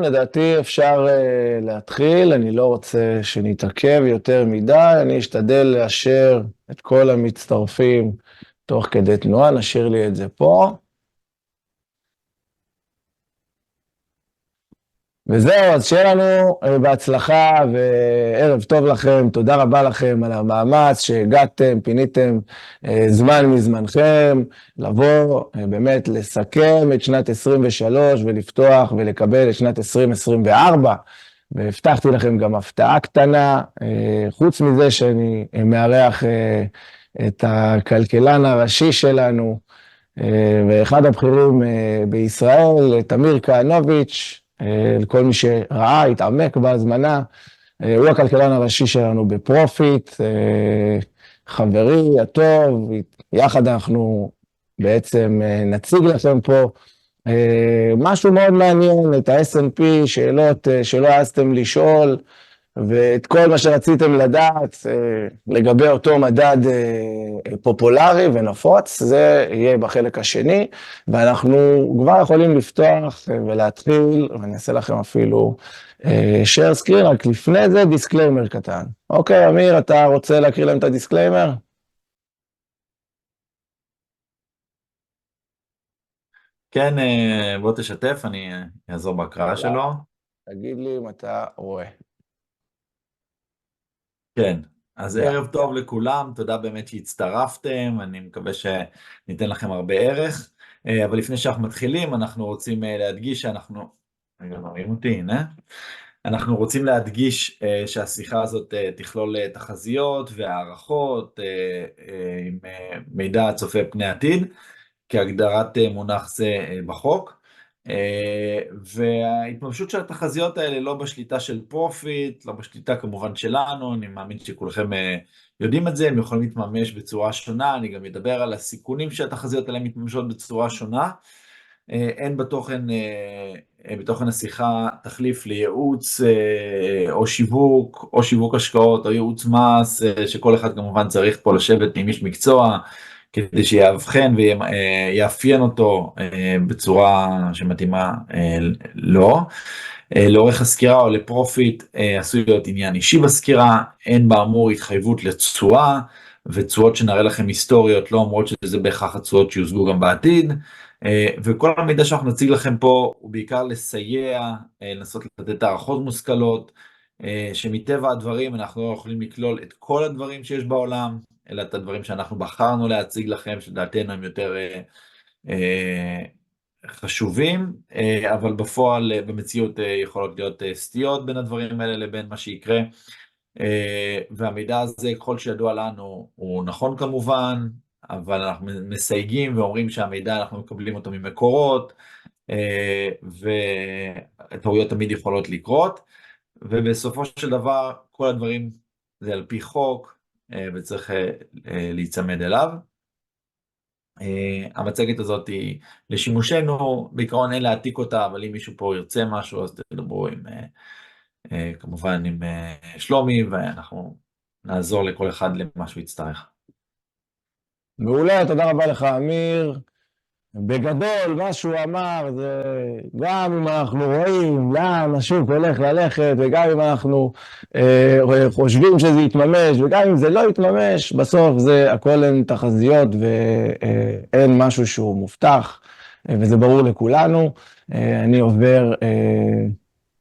לדעתי אפשר להתחיל, אני לא רוצה שנתעכב יותר מדי, אני אשתדל לאשר את כל המצטרפים תוך כדי תנועה, נשאיר לי את זה פה. וזהו, אז שיהיה לנו בהצלחה וערב טוב לכם, תודה רבה לכם על המאמץ שהגעתם, פיניתם זמן מזמנכם, לבוא באמת לסכם את שנת 23 ולפתוח ולקבל את שנת 2024, והבטחתי לכם גם הפתעה קטנה, חוץ מזה שאני מארח את הכלכלן הראשי שלנו, ואחד הבכירים בישראל, תמיר כהנוביץ', לכל מי שראה, התעמק בהזמנה, הוא הכלכלן הראשי שלנו בפרופיט, חברי הטוב, יחד אנחנו בעצם נציג לכם פה משהו מאוד מעניין, את ה-S&P, שאלות שלא העזתם לשאול, ואת כל מה שרציתם לדעת לגבי אותו מדד פופולרי ונפוץ, זה יהיה בחלק השני, ואנחנו כבר יכולים לפתוח ולהתחיל, ואני אעשה לכם אפילו share screen, רק לפני זה דיסקליימר קטן. אוקיי, אמיר, אתה רוצה להקריא להם את הדיסקליימר? כן, בוא תשתף, אני אעזור בהקראה שלו. תגיד לי אם אתה רואה. כן, אז ערב טוב לכולם, תודה באמת שהצטרפתם, אני מקווה שניתן לכם הרבה ערך, אבל לפני שאנחנו מתחילים, אנחנו רוצים להדגיש שאנחנו, רגע, מראים אותי, הנה, אנחנו רוצים להדגיש שהשיחה הזאת תכלול תחזיות והערכות עם מידע צופה פני עתיד, כהגדרת מונח זה בחוק, וההתממשות של התחזיות האלה לא בשליטה של פרופיט, לא בשליטה כמובן שלנו, אני מאמין שכולכם יודעים את זה, הם יכולים להתממש בצורה שונה, אני גם אדבר על הסיכונים שהתחזיות האלה מתממשות בצורה שונה, אין בתוכן השיחה תחליף לייעוץ או שיווק השקעות או ייעוץ מס, שכל אחד כמובן צריך פה לשבת עם איש מקצוע, כדי שיאבחן ויאפיין אותו בצורה שמתאימה לו. לאורך הסקירה או לפרופיט עשוי להיות עניין אישי בסקירה, אין באמור התחייבות לתשואה, ותשואות שנראה לכם היסטוריות לא אומרות שזה בהכרח התשואות שיושגו גם בעתיד, וכל המידע שאנחנו נציג לכם פה הוא בעיקר לסייע, לנסות לתת הערכות מושכלות, שמטבע הדברים אנחנו לא יכולים לכלול את כל הדברים שיש בעולם, אלא את הדברים שאנחנו בחרנו להציג לכם, שדעתנו הם יותר חשובים, אבל בפועל, במציאות יכולות להיות סטיות בין הדברים האלה לבין מה שיקרה, והמידע הזה, ככל שידוע לנו, הוא נכון כמובן, אבל אנחנו מסייגים ואומרים שהמידע אנחנו מקבלים אותו ממקורות, וטעויות תמיד יכולות לקרות, ובסופו של דבר כל הדברים זה על פי חוק, וצריך להיצמד אליו. המצגת הזאת היא לשימושנו, בעיקרון אין להעתיק אותה, אבל אם מישהו פה ירצה משהו, אז תדברו כמובן עם שלומי, ואנחנו נעזור לכל אחד למה שהוא יצטרך. מעולה, תודה רבה לך, אמיר. בגדול, מה שהוא אמר זה, גם אם אנחנו רואים לאן השוק הולך ללכת, וגם אם אנחנו חושבים שזה יתממש, וגם אם זה לא יתממש, בסוף זה הכל הן תחזיות, ואין משהו שהוא מובטח, וזה ברור לכולנו. אני עובר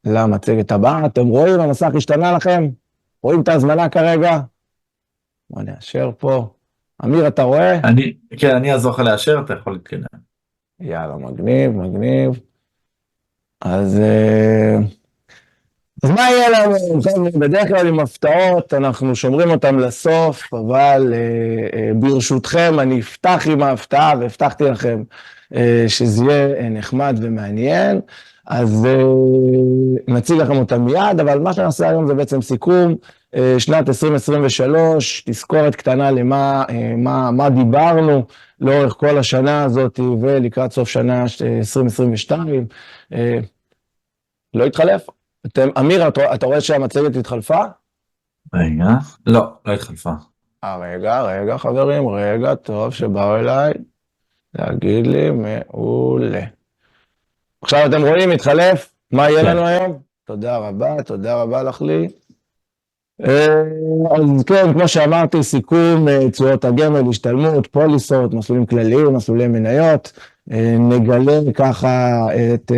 למצגת הבאה. אתם רואים, המסך השתנה לכם? רואים את ההזמנה כרגע? בוא נאשר פה. אמיר, אתה רואה? כן, אני אעזור לך לאשר, אתה יכול להתקדם. יאללה, מגניב, מגניב. אז מה יהיה לנו? בדרך כלל עם הפתעות, אנחנו שומרים אותם לסוף, אבל ברשותכם אני אפתח עם ההפתעה, והבטחתי לכם שזה יהיה נחמד ומעניין, אז נציג לכם אותם מיד, אבל מה שנעשה היום זה בעצם סיכום, שנת 2023, תזכורת קטנה למה מה דיברנו לאורך כל השנה הזאת, ולקראת סוף שנה 2022, לא התחלף. אמיר, אתה רואה שהמצגת התחלפה? רגע, לא התחלפה. רגע, חברים, רגע, טוב שבאו אליי להגיד לי, מעולה. עכשיו אתם רואים, התחלף? מה יהיה כן. לנו היום? תודה רבה לך לי. אז כן, כמו שאמרתי, סיכום תשואות הגמל, השתלמות, פוליסות, מסלולים כלליים, מסלולי מניות. נגלה ככה את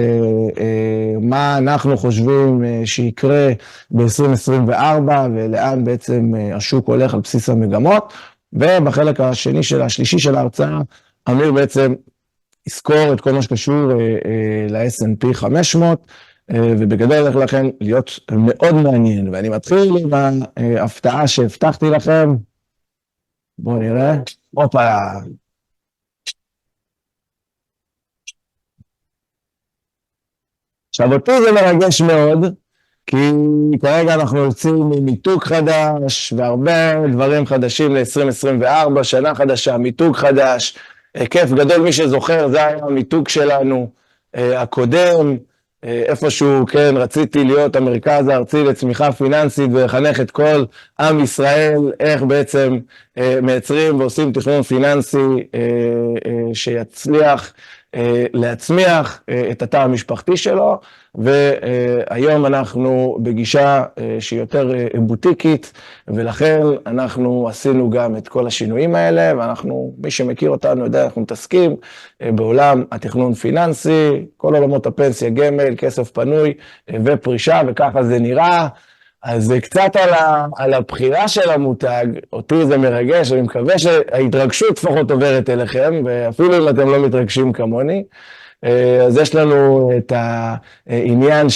מה אנחנו חושבים שיקרה ב-2024 ולאן בעצם השוק הולך על בסיס המגמות. ובחלק השלישי של ההרצאה, אמיר בעצם יזכור את כל מה שקשור ל-S&P 500, ובגדול הולך לכם להיות מאוד מעניין. ואני מתחיל עם ההפתעה שהבטחתי לכם. בואו נראה. הופה. עכשיו אותי זה מרגש מאוד, כי כרגע אנחנו יוצאים ממיתוג חדש, והרבה דברים חדשים ל-2024, שנה חדשה, מיתוג חדש, כיף גדול. מי שזוכר, זה היה המיתוג שלנו הקודם, איפשהו, כן, רציתי להיות המרכז הארצי לצמיחה פיננסית ולחנך את כל עם ישראל, איך בעצם מייצרים ועושים תכנון פיננסי שיצליח להצמיח את התא המשפחתי שלו. והיום אנחנו בגישה שהיא יותר בוטיקית, ולכן אנחנו עשינו גם את כל השינויים האלה, ואנחנו, מי שמכיר אותנו יודע, אנחנו מתעסקים בעולם התכנון פיננסי, כל עולמות הפנסיה, גמל, כסף פנוי ופרישה, וככה זה נראה. אז קצת על הבחירה של המותג, אותי זה מרגש, אני מקווה שההתרגשות לפחות עוברת אליכם, ואפילו אם אתם לא מתרגשים כמוני. אז יש לנו את העניין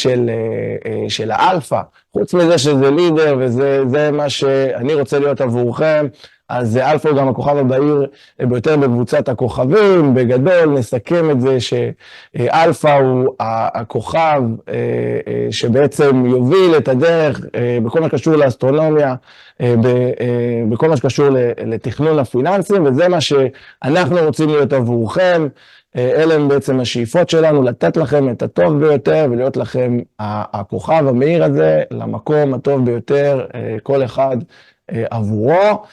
של האלפא, חוץ מזה שזה לידר, וזה מה שאני רוצה להיות עבורכם. אז אלפא הוא גם הכוכב הבהיר ביותר בקבוצת הכוכבים. בגדול נסכם את זה שאלפא הוא הכוכב שבעצם יוביל את הדרך בכל מה שקשור לאסטרונומיה, בכל מה שקשור לתכנון הפיננסים, וזה מה שאנחנו רוצים להיות עבורכם. אלה הם בעצם השאיפות שלנו, לתת לכם את הטוב ביותר ולהיות לכם הכוכב המאיר הזה למקום הטוב ביותר, כל אחד עבורו.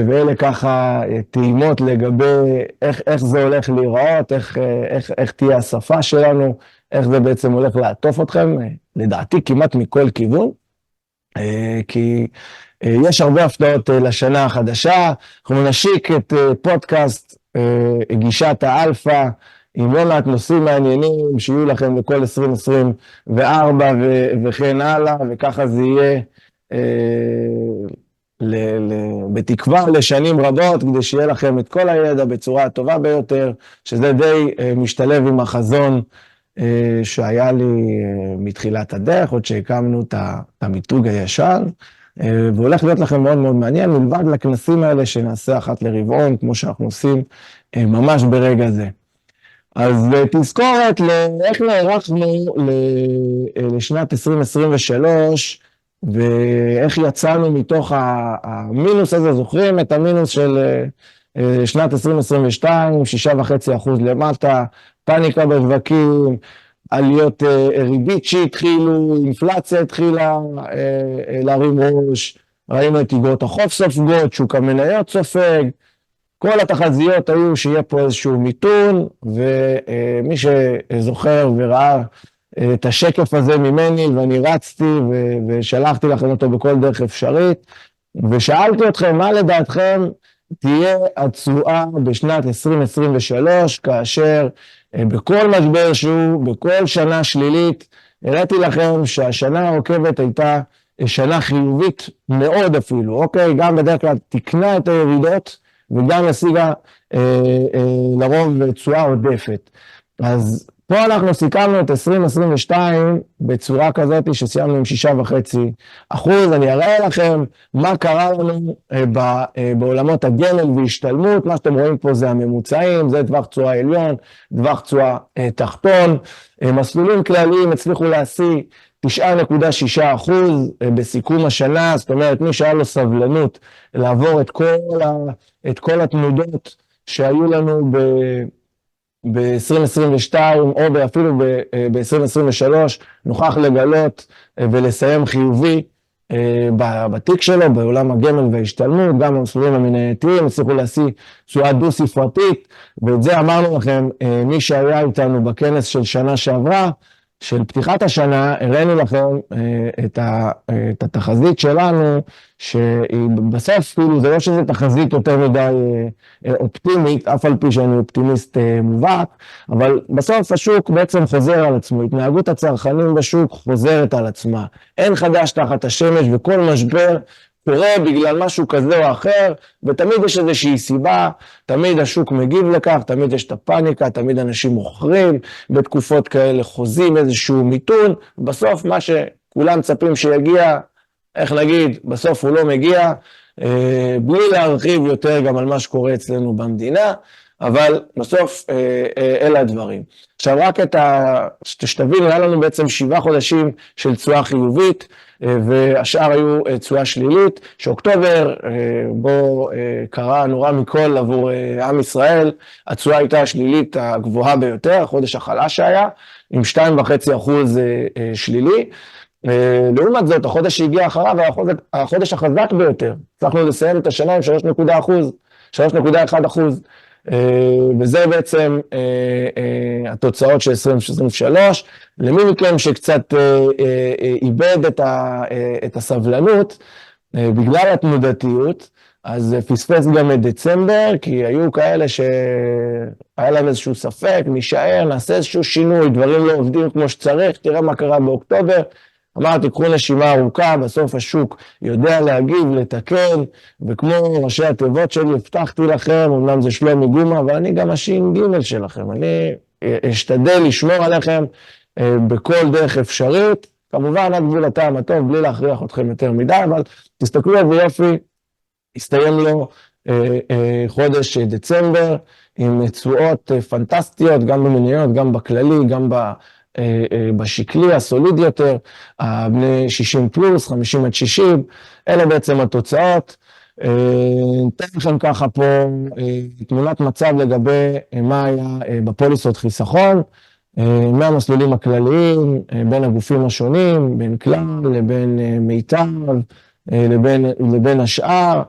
ואלה ככה טעימות לגבי איך זה הולך להיראות, איך תהיה השפה שלנו, איך זה בעצם הולך לעטוף אתכם, לדעתי כמעט מכל כיוון, כי יש הרבה הפתעות לשנה החדשה. אנחנו נשיק את פודקאסט גישת האלפא, עם לא מעט נושאים מעניינים שיהיו לכם לכל 2024 וכן הלאה, וככה זה יהיה בתקווה לשנים רבות, כדי שיהיה לכם את כל הידע בצורה הטובה ביותר, שזה די משתלב עם החזון שהיה לי מתחילת הדרך, עוד שהקמנו את המיתוג הישן, והולך להיות לכם מאוד מאוד מעניין, מלבד לכנסים האלה שנעשה אחת לרבעון, כמו שאנחנו עושים ממש ברגע זה. אז תזכורת לאיך נערכנו לשנת 2023, ואיך יצאנו מתוך המינוס הזה. זוכרים את המינוס של שנת 2022, 6.5% למטה, פאניקה בשווקים, עליות ריבית שהתחילו, אינפלציה התחילה להרים ראש, ראינו את איגרות החוב סופגות, שוק המניות סופג, כל התחזיות היו שיהיה פה איזשהו מיתון, ומי שזוכר וראה את השקף הזה ממני, ואני רצתי ושלחתי לכם אותו בכל דרך אפשרית, ושאלתי אתכם מה לדעתכם תהיה התשואה בשנת 2023, כאשר בכל משבר שהוא, בכל שנה שלילית, הראיתי לכם שהשנה העוקבת הייתה שנה חיובית מאוד אפילו, אוקיי? גם בדרך כלל תקנה את הירידות, וגם השיגה לרוב תשואה עודפת. אז פה אנחנו סיכמנו את 2022 בצורה כזאת שסיימנו עם 6.5%. אני אראה לכם מה קרה לנו בעולמות הגמל והשתלמות. מה שאתם רואים פה זה הממוצעים, זה טווח תשואה עליון, טווח תשואה תחתון. מסלולים כלליים הצליחו להשיא 9.6% בסיכום השנה, זאת אומרת מי שהיה לו סבלנות לעבור את כל התנודות שהיו לנו ב-2022 או אפילו ב-2023, נוכח לגלות ולסיים חיובי בתיק שלו, בעולם הגמל וההשתלמות. גם המסלולים המנייתיים הצליחו להשיא תשואה דו ספרתית, ואת זה אמרנו לכם מי שהיה איתנו בכנס של שנה שעברה, של פתיחת השנה, הראינו לכם את התחזית שלנו, שהיא בסוף, כאילו, זה לא שזה תחזית יותר מדי אופטימית, אף על פי שאני אופטימיסט מובהק, אבל בסוף השוק בעצם חוזר על עצמו, התנהגות הצרכנים בשוק חוזרת על עצמה. אין חדש תחת השמש, וכל משבר קורה בגלל משהו כזה או אחר, ותמיד יש איזושהי סיבה, תמיד השוק מגיב לכך, תמיד יש את הפאניקה, תמיד אנשים מוכרים, בתקופות כאלה חוזים איזשהו מיתון, בסוף מה שכולם מצפים שיגיע, איך נגיד, בסוף הוא לא מגיע, בלי להרחיב יותר גם על מה שקורה אצלנו במדינה, אבל בסוף אלה הדברים. עכשיו רק שתבין, היה לנו בעצם 7 חודשים של תשואה חיובית, והשאר היו תשואה שלילית, שאוקטובר, בו קרה נורא מכל עבור עם ישראל, התשואה הייתה השלילית הגבוהה ביותר, החודש החלש שהיה, עם 2.5% שלילי. לעומת זאת, החודש שהגיע אחריו, החודש החזק ביותר, הצלחנו לסיים את השנה עם 3.1%, וזה בעצם התוצאות של 2023. למי מכם שקצת איבד את הסבלנות בגלל התנודתיות, אז פספס גם את דצמבר, כי היו כאלה שהיה להם איזשהו ספק, נשאר, נעשה איזשהו שינוי, דברים לא עובדים כמו שצריך, תראה מה קרה באוקטובר. אמרתי, קחו נשימה ארוכה, בסוף השוק יודע להגיב, לתקן, וכמו ראשי התיבות שלי, הבטחתי לכם, אמנם זה שלומי גומה, אבל אני גם השין ג' שלכם, אני אשתדל לשמור עליכם בכל דרך אפשרית, כמובן עד גבול הטעם הטוב, בלי להכריח אתכם יותר מדי, אבל תסתכלו איזה יופי, הסתיים לו חודש דצמבר, עם תשואות פנטסטיות, גם במניות, גם בכללי, גם בשקלי, הסוליד יותר, בני 60 פלוס, 50 עד 60, אלה בעצם התוצאות. נתן לכם ככה פה תמונת מצב לגבי מה היה בפוליסות חיסכון, מהמסלולים הכלליים, בין הגופים השונים, בין כלל לבין מיטב, לבין השאר,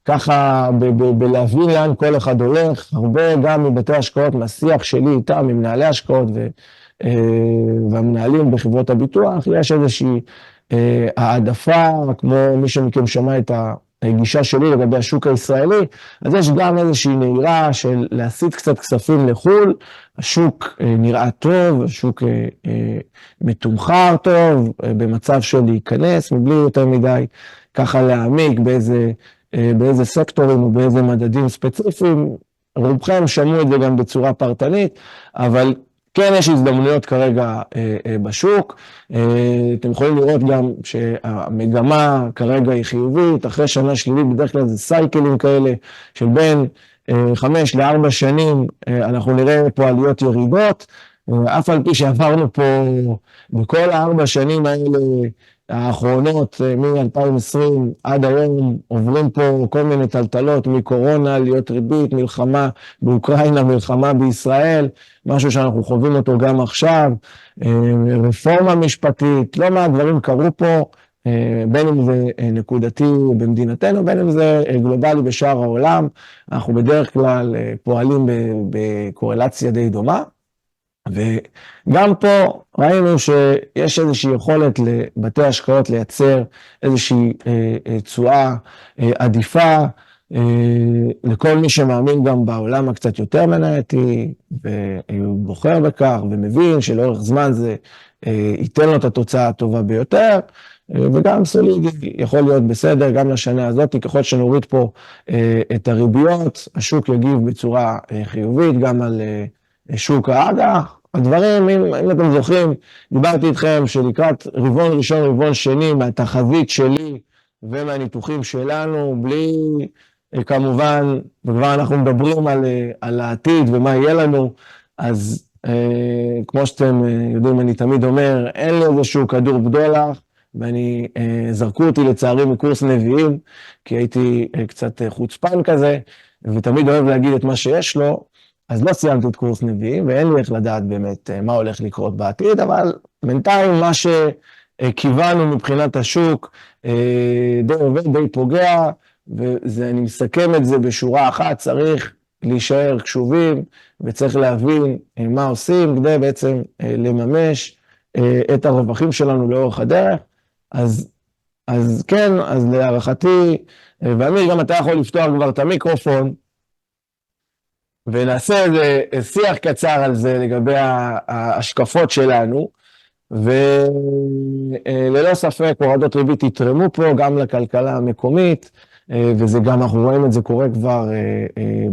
ככה בלהבין לאן כל אחד הולך, הרבה גם מבתי השקעות, מהשיח שלי איתם, עם מנהלי השקעות והמנהלים בחברות הביטוח, יש איזושהי העדפה, כמו מי שמכם שמע את הגישה שלי לגבי השוק הישראלי, אז יש גם איזושהי נהירה של להסיט קצת כספים לחול, השוק נראה טוב, השוק מתומחר טוב, במצב של להיכנס, מבלי יותר מדי ככה להעמיק באיזה סקטורים או באיזה מדדים ספציפיים, רובכם שמעו את זה גם בצורה פרטנית, אבל כן, יש הזדמנויות כרגע בשוק, אתם יכולים לראות גם שהמגמה כרגע היא חיובית, אחרי שנה שלילית בדרך כלל זה סייקלים כאלה, של בין 5 ל4 שנים אנחנו נראה פה עליות ירידות, אף על פי שעברנו פה בכל 4 שנים האלה האחרונות, מ-2020 עד היום, עוברים פה כל מיני טלטלות, מקורונה, להיות ריבית, מלחמה באוקראינה, מלחמה בישראל, משהו שאנחנו חווים אותו גם עכשיו, רפורמה משפטית, לא מה דברים קרו פה, בין אם זה נקודתי במדינתנו, בין אם זה גלובלי בשאר העולם, אנחנו בדרך כלל פועלים בקורלציה די דומה, וגם פה ראינו שיש איזושהי יכולת לבתי השקעות לייצר איזושהי תשואה עדיפה לכל מי שמאמין גם בעולם הקצת יותר מנייתי, ובוחר בכך ומבין שלאורך זמן זה ייתן לו את התוצאה הטובה ביותר, וגם סולידי יכול להיות בסדר גם לשנה הזאת, ככל שנוריד פה את הריביות, השוק יגיב בצורה חיובית גם על שוק האג"ח. הדברים, אם אתם זוכרים, דיברתי איתכם שלקראת רבעון ראשון, רבעון שני, מהתחזית שלי ומהניתוחים שלנו, בלי כמובן, וכבר אנחנו מדברים על העתיד ומה יהיה לנו, אז כמו שאתם יודעים, אני תמיד אומר, אין לי איזשהו כדור בדולח, ואני זרקו אותי לצערי מקורס נביאים, כי הייתי קצת חוצפן כזה, ותמיד אוהב להגיד את מה שיש לו, אז לא סיימתי את קורס נביאים, ואין לי איך לדעת באמת מה הולך לקרות בעתיד, אבל בינתיים מה שכיוונו מבחינת השוק, די עובד, די פוגע, ואני מסכם את זה בשורה אחת, צריך להישאר קשובים, וצריך להבין מה עושים, כדי בעצם לממש את הרווחים שלנו לאורך הדרך. אז כן, אז להערכתי, ואמיר, גם אתה יכול לפתוח כבר את המיקרופון, ונעשה איזה שיח קצר על זה לגבי ההשקפות שלנו, וללא ספק הורדות ריבית יתרמו פה גם לכלכלה המקומית, וזה גם, אנחנו רואים את זה קורה כבר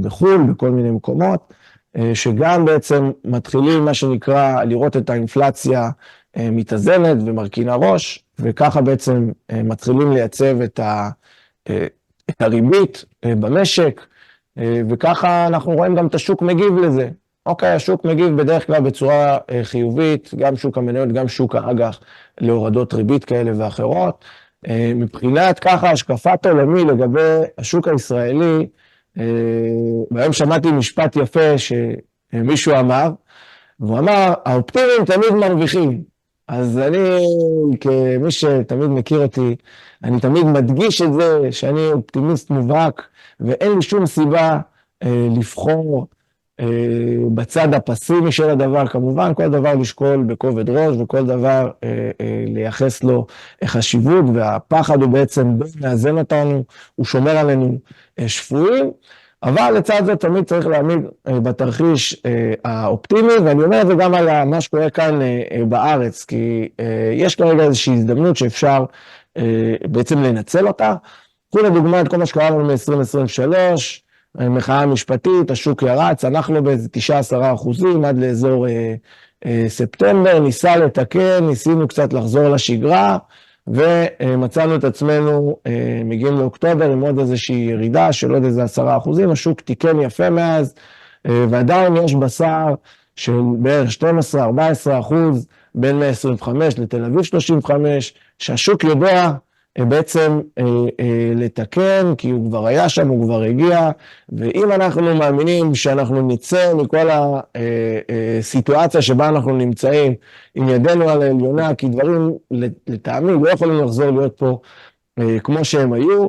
בחו"ל, בכל מיני מקומות, שגם בעצם מתחילים מה שנקרא לראות את האינפלציה מתאזנת ומרכינה ראש, וככה בעצם מתחילים לייצב את הריבית במשק, וככה אנחנו רואים גם את השוק מגיב לזה. אוקיי, השוק מגיב בדרך כלל בצורה חיובית, גם שוק המניות, גם שוק האג"ח להורדות ריבית כאלה ואחרות. מבחינת ככה השקפת עולמי לגבי השוק הישראלי, והיום שמעתי משפט יפה שמישהו אמר, והוא אמר, האופטימיים תמיד מרוויחים. אז אני, כמי שתמיד מכיר אותי, אני תמיד מדגיש את זה שאני אופטימיסט מובהק, ואין לי שום סיבה לבחור בצד הפסימי של הדבר. כמובן, כל דבר לשקול בכובד ראש, וכל דבר לייחס לו חשיבות, והפחד הוא בעצם מאזן אותנו, הוא שומר עלינו שפויים, אבל לצד זה תמיד צריך להעמיד בתרחיש האופטימי, ואני אומר את זה גם על מה שקורה כאן בארץ, כי יש כרגע איזושהי הזדמנות שאפשר בעצם לנצל אותה. קחו לדוגמה את כל מה שקרה לנו מ-2023, מחאה משפטית, השוק ירד, צנחנו באיזה 9-10% עד לאזור ספטמבר, ניסה לתקן, ניסינו קצת לחזור לשגרה, ומצאנו את עצמנו מגיעים לאוקטובר עם עוד איזושהי ירידה של עוד איזה 10%, השוק תיקן יפה מאז, ועדיין יש בשר של בערך 12-14% בין 125 לתל אביב 35, שהשוק יודע בעצם לתקן, כי הוא כבר היה שם, הוא כבר הגיע, ואם אנחנו מאמינים שאנחנו נצא מכל הסיטואציה שבה אנחנו נמצאים עם ידינו על העליונה, כי דברים לטעמי לא יכולים לחזור להיות פה כמו שהם היו,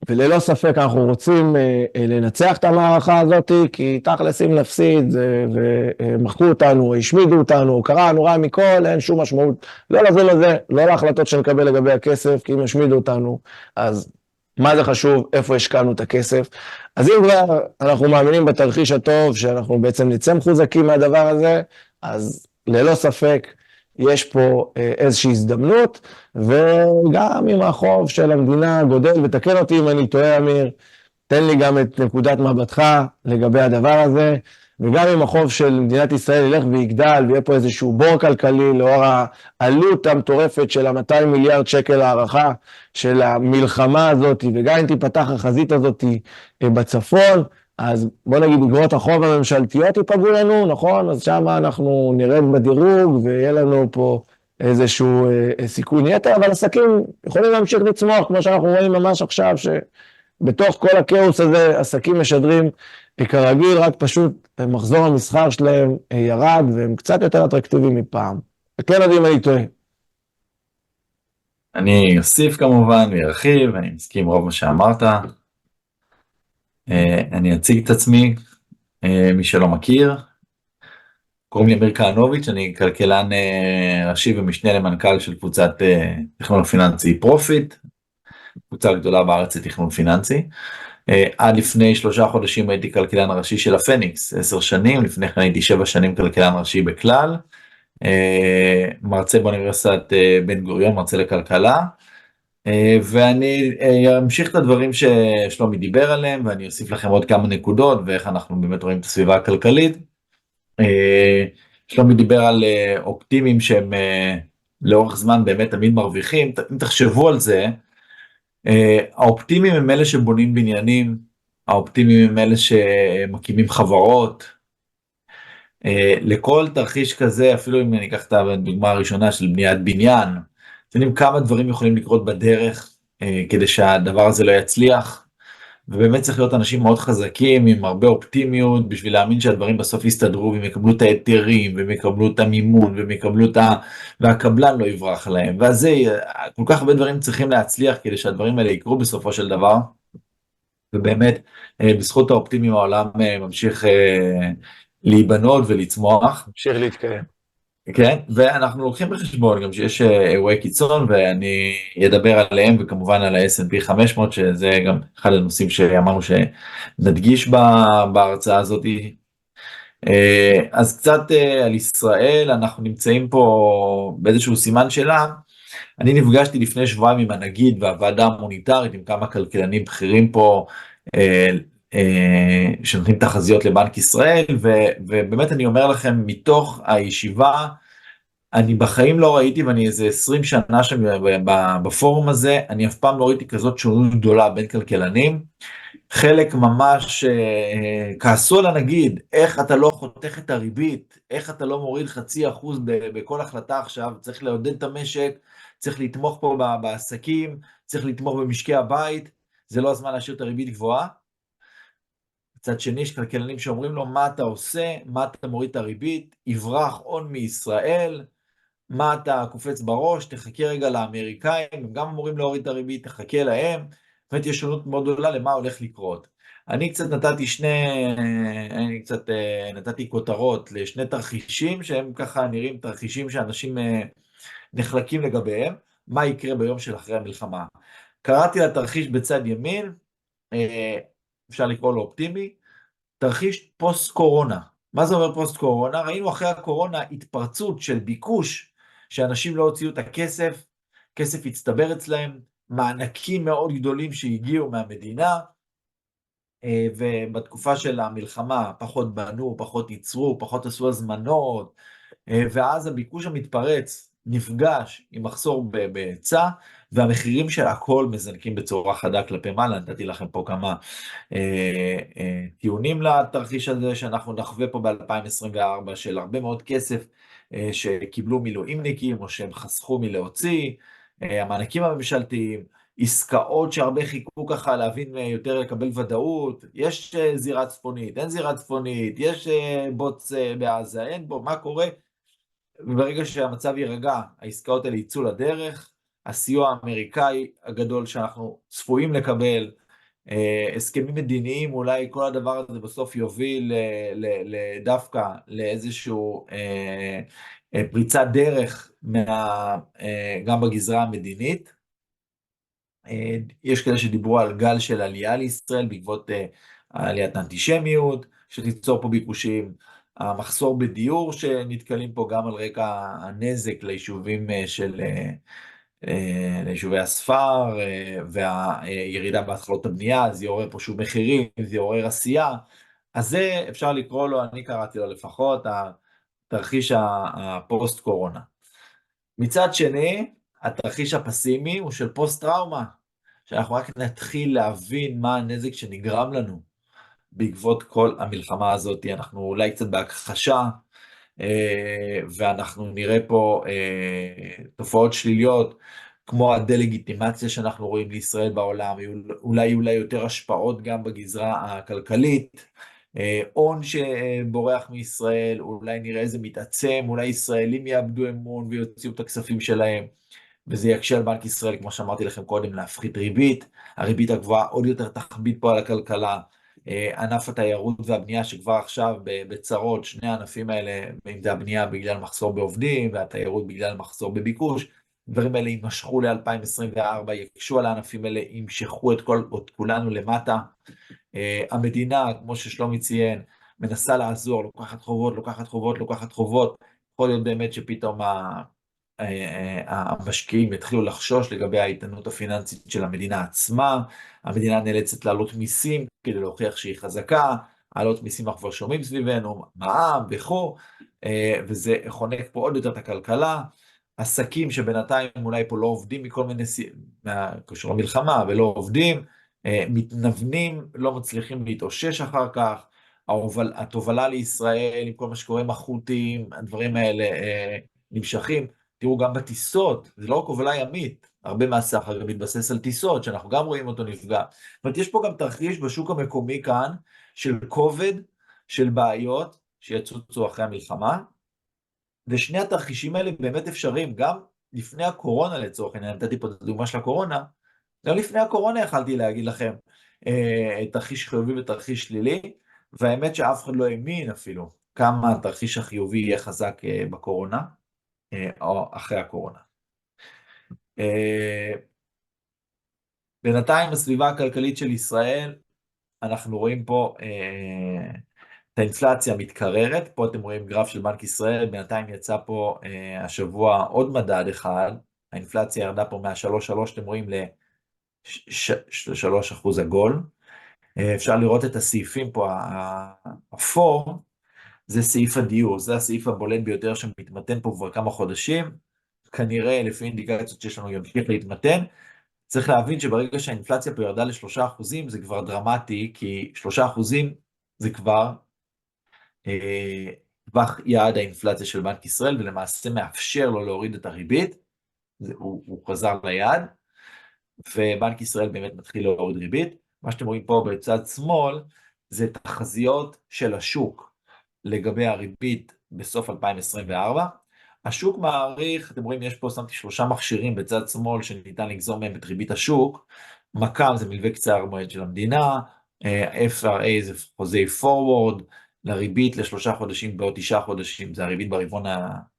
וללא ספק אנחנו רוצים לנצח את המערכה הזאת, כי תכלס אם נפסיד ומחקו אותנו, השמידו אותנו, קרה נורא מכל, אין שום משמעות, לא לזה לזה, לא להחלטות שנקבל לגבי הכסף, כי אם השמידו אותנו, אז מה זה חשוב, איפה השקענו את הכסף. אז אם כבר אנחנו מאמינים בתרחיש הטוב, שאנחנו בעצם נצא מחוזקים מהדבר הזה, אז ללא ספק יש פה איזושהי הזדמנות, וגם אם החוב של המדינה גודל, ותקן אותי אם אני טועה אמיר, תן לי גם את נקודת מבטך לגבי הדבר הזה, וגם אם החוב של מדינת ישראל ילך ויגדל, ויהיה פה איזשהו בור כלכלי לאור העלות המטורפת של ה-200 מיליארד שקל הערכה של המלחמה הזאת, וגם אם תיפתח החזית הזאת בצפון, אז בוא נגיד, אגרות החוב הממשלתיות ייפגעו לנו, נכון? אז שם אנחנו נרד בדירוג, ויהיה לנו פה איזשהו סיכון יתר, אבל עסקים יכולים להמשיך לצמוח, כמו שאנחנו רואים ממש עכשיו, שבתוך כל הכאוס הזה, עסקים משדרים כרגיל, רק פשוט מחזור המסחר שלהם ירד, והם קצת יותר אטרקטיביים מפעם. וכן יודעים מה אני טועה. אני אוסיף כמובן וירחיב, אני מסכים רוב מה שאמרת. אני אציג את עצמי, מי שלא מכיר. קוראים לי אמיר כהנוביץ', אני כלכלן ראשי ומשנה למנכ"ל של קבוצת תכנון פיננסי פרופיט, קבוצה גדולה בארץ לתכנון פיננסי. עד לפני 3 חודשים הייתי כלכלן ראשי של הפניקס, 10 שנים, לפני כן הייתי 7 שנים כלכלן ראשי בכלל, מרצה באוניברסיטת בן גוריון, מרצה לכלכלה, ואני אמשיך את הדברים ששלומי דיבר עליהם, ואני אוסיף לכם עוד כמה נקודות, ואיך אנחנו באמת רואים את הסביבה הכלכלית. שלומי דיבר על אופטימיים שהם לאורך זמן באמת תמיד מרוויחים. אם תחשבו על זה, האופטימיים הם אלה שבונים בניינים, האופטימיים הם אלה שמקימים חברות. לכל תרחיש כזה, אפילו אם אני אקח את הדוגמה הראשונה של בניית בניין, אתם יודעים כמה דברים יכולים לקרות בדרך כדי שהדבר הזה לא יצליח, ובאמת צריך להיות אנשים מאוד חזקים עם הרבה אופטימיות בשביל להאמין שהדברים בסוף יסתדרו, והם יקבלו את ההיתרים, והם יקבלו את המימון, והם יקבלו והקבלן לא יברח להם. ואז כל כך הרבה דברים צריכים להצליח כדי שהדברים האלה יקרו בסופו של דבר, ובאמת בזכות האופטימיים העולם ממשיך להיבנות ולצמוח. ממשיך להתקיים. כן, ואנחנו לוקחים בחשבון גם שיש אירועי קיצון, ואני אדבר עליהם, וכמובן על ה-S&P 500, שזה גם אחד הנושאים שאמרנו שנדגיש בהרצאה הזאת. אז קצת על ישראל, אנחנו נמצאים פה באיזשהו סימן שאלה. אני נפגשתי לפני שבועיים עם הנגיד והוועדה המוניטרית, עם כמה כלכלנים בכירים פה, אה, שנותנים תחזיות לבנק ישראל, ובאמת אני אומר לכם, מתוך הישיבה, אני בחיים לא ראיתי, ואני איזה 20 שנה שם בפורום הזה, אני אף פעם לא ראיתי כזאת שונות גדולה בין כלכלנים. חלק ממש כעסו על הנגיד, איך אתה לא חותך את הריבית, איך אתה לא מוריד 0.5% בכל החלטה עכשיו, צריך לעודד את המשק, צריך לתמוך פה בעסקים, צריך לתמוך במשקי הבית, זה לא הזמן להשאיר את הריבית גבוהה. מצד שני, יש כלכלנים שאומרים לו, מה אתה עושה, מה אתה מוריד את הריבית, יברח הון מישראל, מה אתה קופץ בראש, תחכה רגע לאמריקאים, הם גם אמורים להוריד את הריבית, תחכה להם. באמת יש שונות מאוד גדולה למה הולך לקרות. אני קצת נתתי כותרות לשני תרחישים, שהם ככה נראים תרחישים שאנשים נחלקים לגביהם, מה יקרה ביום של אחרי המלחמה. קראתי לתרחיש בצד ימין, אה, אפשר לקרוא לו אופטימי, תרחיש פוסט קורונה. מה זה אומר פוסט קורונה? ראינו אחרי הקורונה התפרצות של ביקוש, שאנשים לא הוציאו את הכסף, כסף הצטבר אצלהם, מענקים מאוד גדולים שהגיעו מהמדינה, ובתקופה של המלחמה פחות בנו, פחות ייצרו, פחות עשו הזמנות, ואז הביקוש המתפרץ נפגש עם מחסור בהיצע, והמחירים של הכל מזנקים בצורה חדה כלפי מעלה. נתתי לכם פה כמה טיעונים לתרחיש הזה, שאנחנו נחווה פה ב-2024 של הרבה מאוד כסף שקיבלו מילואימניקים, או שהם חסכו מלהוציא, המענקים הממשלתיים, עסקאות שהרבה חיכו ככה להבין יותר, לקבל ודאות, יש זירה צפונית, אין זירה צפונית, יש בוץ בעזה, אין בו, מה קורה? וברגע שהמצב יירגע, העסקאות האלה יצאו לדרך, הסיוע האמריקאי הגדול שאנחנו צפויים לקבל, הסכמים מדיניים, אולי כל הדבר הזה בסוף יוביל דווקא לאיזשהו פריצת דרך גם בגזרה המדינית. יש כאלה שדיברו על גל של עלייה לישראל בעקבות עליית האנטישמיות, שתיצור פה ביקושים, המחסור בדיור שנתקלים פה גם על רקע הנזק ליישובים ליישובי הספר, והירידה בהתחלות הבנייה, זה יעורר פה שוב מחירים, זה יעורר עשייה. אז זה אפשר לקרוא לו, אני קראתי לו לפחות, התרחיש הפוסט קורונה. מצד שני, התרחיש הפסימי הוא של פוסט טראומה, שאנחנו רק נתחיל להבין מה הנזק שנגרם לנו בעקבות כל המלחמה הזאת. אנחנו אולי קצת בהכחשה, ואנחנו נראה פה תופעות שליליות, כמו הדלגיטימציה שאנחנו רואים לישראל בעולם, אולי יותר השפעות גם בגזרה הכלכלית, הון שבורח מישראל, אולי נראה איזה מתעצם, אולי ישראלים יאבדו אמון ויוציאו את הכספים שלהם, וזה יקשה על בנק ישראל, כמו שאמרתי לכם קודם, להפחית ריבית, הריבית הגבוהה עוד יותר תכביד פה על הכלכלה, ענף התיירות והבנייה שכבר עכשיו בצרות, שני הענפים האלה, אם זה הבנייה בגלל מחסור בעובדים, והתיירות בגלל מחסור בביקוש, דברים האלה יימשכו ל-2024, יקשו על הענפים האלה, ימשכו את כולנו למטה. המדינה, כמו ששלומי ציין, מנסה לעזור, לוקחת חובות, יכול להיות באמת שפתאום המשקיעים יתחילו לחשוש לגבי האיתנות הפיננסית של המדינה עצמה, המדינה נאלצת להעלות מיסים כדי להוכיח שהיא חזקה, העלות מיסים אנחנו כבר שומעים סביבנו, מע"מ וכו', וזה חונק פה עוד יותר את הכלכלה, עסקים שבינתיים אולי פה לא עובדים מכל מיני, קשור למלחמה ולא עובדים, מתנוונים, לא מצליחים להתאושש אחר כך, התובלה לישראל עם כל מה שקורה עם החות'ים, הדברים האלה נמשכים. תראו, גם בטיסות, זה לא רק הובלה ימית, הרבה מהסחר גם מתבסס על טיסות, שאנחנו גם רואים אותו נפגע. זאת אומרת, יש פה גם תרחיש בשוק המקומי כאן, של כובד, של בעיות, שיצוצו אחרי המלחמה, ושני התרחישים האלה באמת אפשריים, גם לפני הקורונה לצורך העניין, נתתי פה את הדוגמה של הקורונה, גם לפני הקורונה יכלתי להגיד לכם, תרחיש חיובי ותרחיש שלילי, והאמת שאף אחד לא האמין אפילו כמה התרחיש החיובי יהיה חזק בקורונה, או אחרי הקורונה. בינתיים הסביבה הכלכלית של ישראל, אנחנו רואים פה את האינפלציה מתקררת, פה אתם רואים גרף של בנק ישראל, בינתיים יצא פה השבוע עוד מדד אחד, האינפלציה ירדה פה מה-3.3, אתם רואים ל-3% עגול, אפשר לראות את הסעיפים פה, האפור, זה סעיף הדיור, זה הסעיף הבולט ביותר שמתמתן פה כבר כמה חודשים, כנראה לפי אינדיקציות שיש לנו ימשיך להתמתן, צריך להבין שברגע שהאינפלציה פה ירדה ל3%, זה כבר דרמטי, כי 3% זה כבר טווח יעד האינפלציה של בנק ישראל, ולמעשה מאפשר לו להוריד את הריבית, הוא חזר ליעד, ובנק ישראל באמת מתחיל להוריד ריבית. מה שאתם רואים פה בצד שמאל, זה תחזיות של השוק לגבי הריבית בסוף 2024, השוק מעריך, אתם רואים, יש פה, שמתי 3 מכשירים בצד שמאל, שניתן לגזור מהם את ריבית השוק, מק"מ זה מלווה קצר מועד של המדינה, FRA זה חוזי forward, לריבית ל3 חודשים בעוד 9 חודשים, זה הריבית ברבעון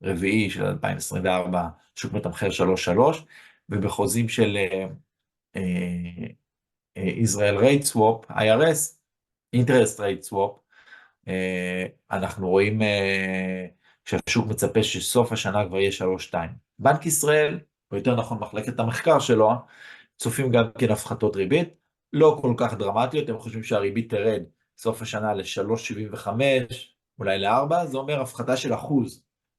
הרביעי של 2024, שוק מתמחר 3.3, ובחוזים של Israel Rate Swap, IRS, Interest Rate Swap, אנחנו רואים שהשוק מצפה שסוף השנה כבר יהיה 3.2. בנק ישראל, או יותר נכון מחלקת המחקר שלו, צופים גם כן הפחתות ריבית, לא כל כך דרמטיות, הם חושבים שהריבית תרד סוף השנה ל-3.75, אולי ל-4, זה אומר הפחתה של 1%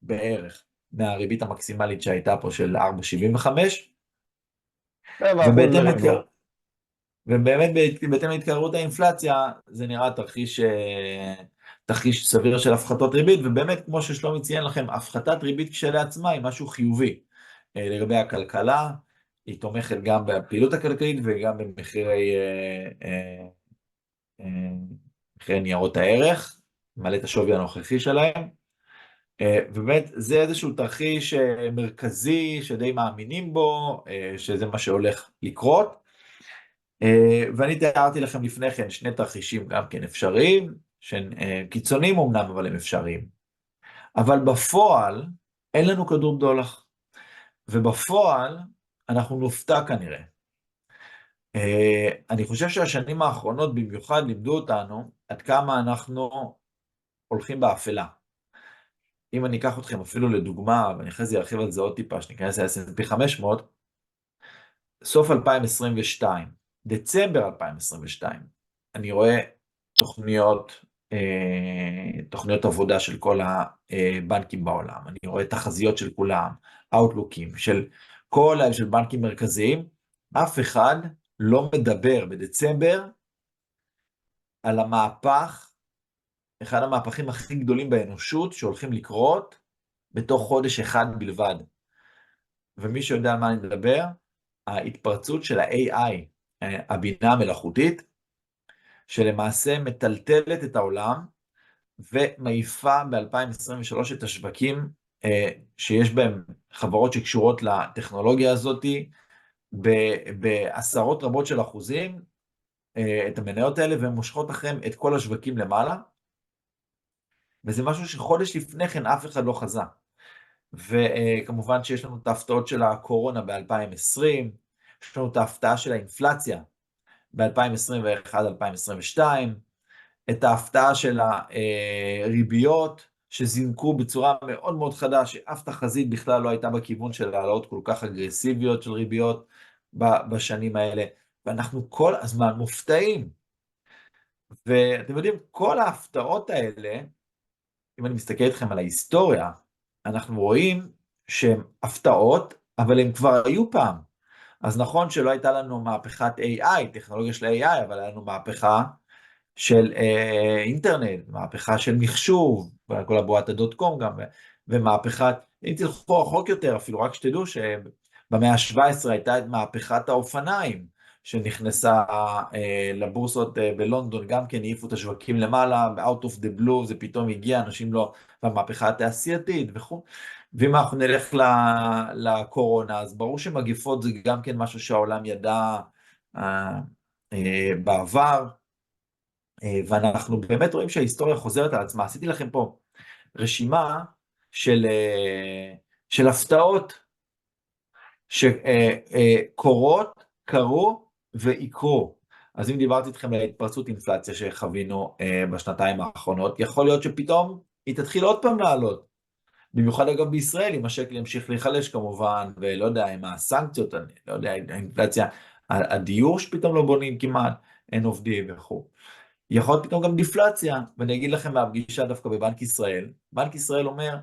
בערך מהריבית המקסימלית שהייתה פה של 4.75, ובאמת בהתאם להתקררות האינפלציה, זה נראה תרחיש סביר של הפחתות ריבית, ובאמת כמו ששלומי ציין לכם, הפחתת ריבית כשלעצמה היא משהו חיובי לגבי הכלכלה, היא תומכת גם בפעילות הכלכלית וגם במחירי ניירות הערך, מעלה את השווי הנוכחי שלהם, ובאמת זה איזשהו תרחיש מרכזי שדי מאמינים בו, שזה מה שהולך לקרות, ואני תיארתי לכם לפני כן 2 תרחישים גם כן אפשריים, שהם קיצוניים אמנם אבל הם אפשריים, אבל בפועל אין לנו כדור בדולח, ובפועל אנחנו נופתע כנראה. אני חושב שהשנים האחרונות במיוחד לימדו אותנו עד כמה אנחנו הולכים באפלה. אם אני אקח אתכם אפילו לדוגמה, ואני אחרי זה ארחיב על זה עוד טיפה, שניכנס ל-S&P 500, סוף 2022, דצמבר 2022, אני רואה תוכניות עבודה של כל הבנקים בעולם, אני רואה תחזיות של כולם, אאוטלוקים, של בנקים מרכזיים, אף אחד לא מדבר בדצמבר על המהפך, אחד המהפכים הכי גדולים באנושות שהולכים לקרות בתוך חודש אחד בלבד. ומי שיודע על מה אני מדבר, ההתפרצות של ה-AI, הבינה המלאכותית, שלמעשה מטלטלת את העולם, ומעיפה ב-2023 את השווקים שיש בהם חברות שקשורות לטכנולוגיה הזאת, בעשרות רבות של אחוזים, את המניות האלה, והן מושכות אחריהם את כל השווקים למעלה, וזה משהו שחודש לפני כן אף אחד לא חזה. וכמובן שיש לנו את ההפתעות של הקורונה ב-2020, יש לנו את ההפתעה של האינפלציה ב-2021-2022, את ההפתעה של הריביות שזינקו בצורה מאוד מאוד חדה, שאף תחזית בכלל לא הייתה בכיוון של העלאות כל כך אגרסיביות של ריביות בשנים האלה, ואנחנו כל הזמן מופתעים. ואתם יודעים, כל ההפתעות האלה, אם אני מסתכל איתכם על ההיסטוריה, אנחנו רואים שהן הפתעות, אבל הן כבר היו פעם. אז נכון שלא הייתה לנו מהפכת AI, טכנולוגיה של AI, אבל היה לנו מהפכה של אינטרנט, מהפכה של מחשוב, כל הבועת הדוט-קום גם, ומהפכת, אם תלכו רחוק יותר, אפילו רק שתדעו שבמאה ה-17 הייתה את מהפכת האופניים, שנכנסה לבורסות בלונדון, גם כן העיפו את השווקים למעלה, out of the blue, זה פתאום הגיע, אנשים לא, והמהפכה התעשייתית וכו'. ואם אנחנו נלך לקורונה, אז ברור שמגפות זה גם כן משהו שהעולם ידע בעבר, ואנחנו באמת רואים שההיסטוריה חוזרת על עצמה. עשיתי לכם פה רשימה של, של הפתעות שקורות, קרו ויקרו. אז אם דיברתי איתכם על התפרצות אינפלציה שחווינו בשנתיים האחרונות, יכול להיות שפתאום היא תתחיל עוד פעם לעלות. במיוחד אגב בישראל, אם השקל ימשיך להיחלש כמובן, ולא יודע, עם הסנקציות, אני לא יודע, האינפלציה, הדיור שפתאום לא בונים כמעט, אין עובדים וכו'. יכול להיות פתאום גם דיפלציה, ואני אגיד לכם מהפגישה דווקא בבנק ישראל, בנק ישראל אומר,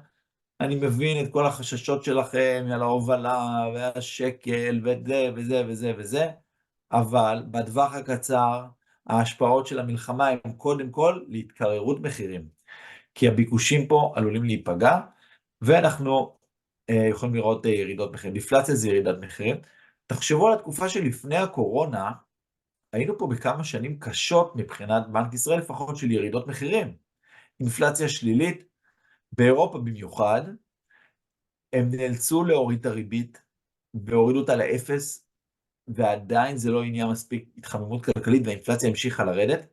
אני מבין את כל החששות שלכם על ההובלה והשקל וזה וזה וזה וזה, אבל בטווח הקצר ההשפעות של המלחמה הן קודם כל להתקררות מחירים, כי הביקושים פה עלולים להיפגע, ואנחנו יכולים לראות ירידות מחירים. דיפלציה זה ירידת מחירים. תחשבו על התקופה שלפני הקורונה, היינו פה בכמה שנים קשות מבחינת בנק ישראל, לפחות של ירידות מחירים. אינפלציה שלילית, באירופה במיוחד, הם נאלצו להוריד את הריבית, והורידו אותה לאפס, ועדיין זה לא עניין מספיק התחממות כלכלית, והאינפלציה המשיכה לרדת,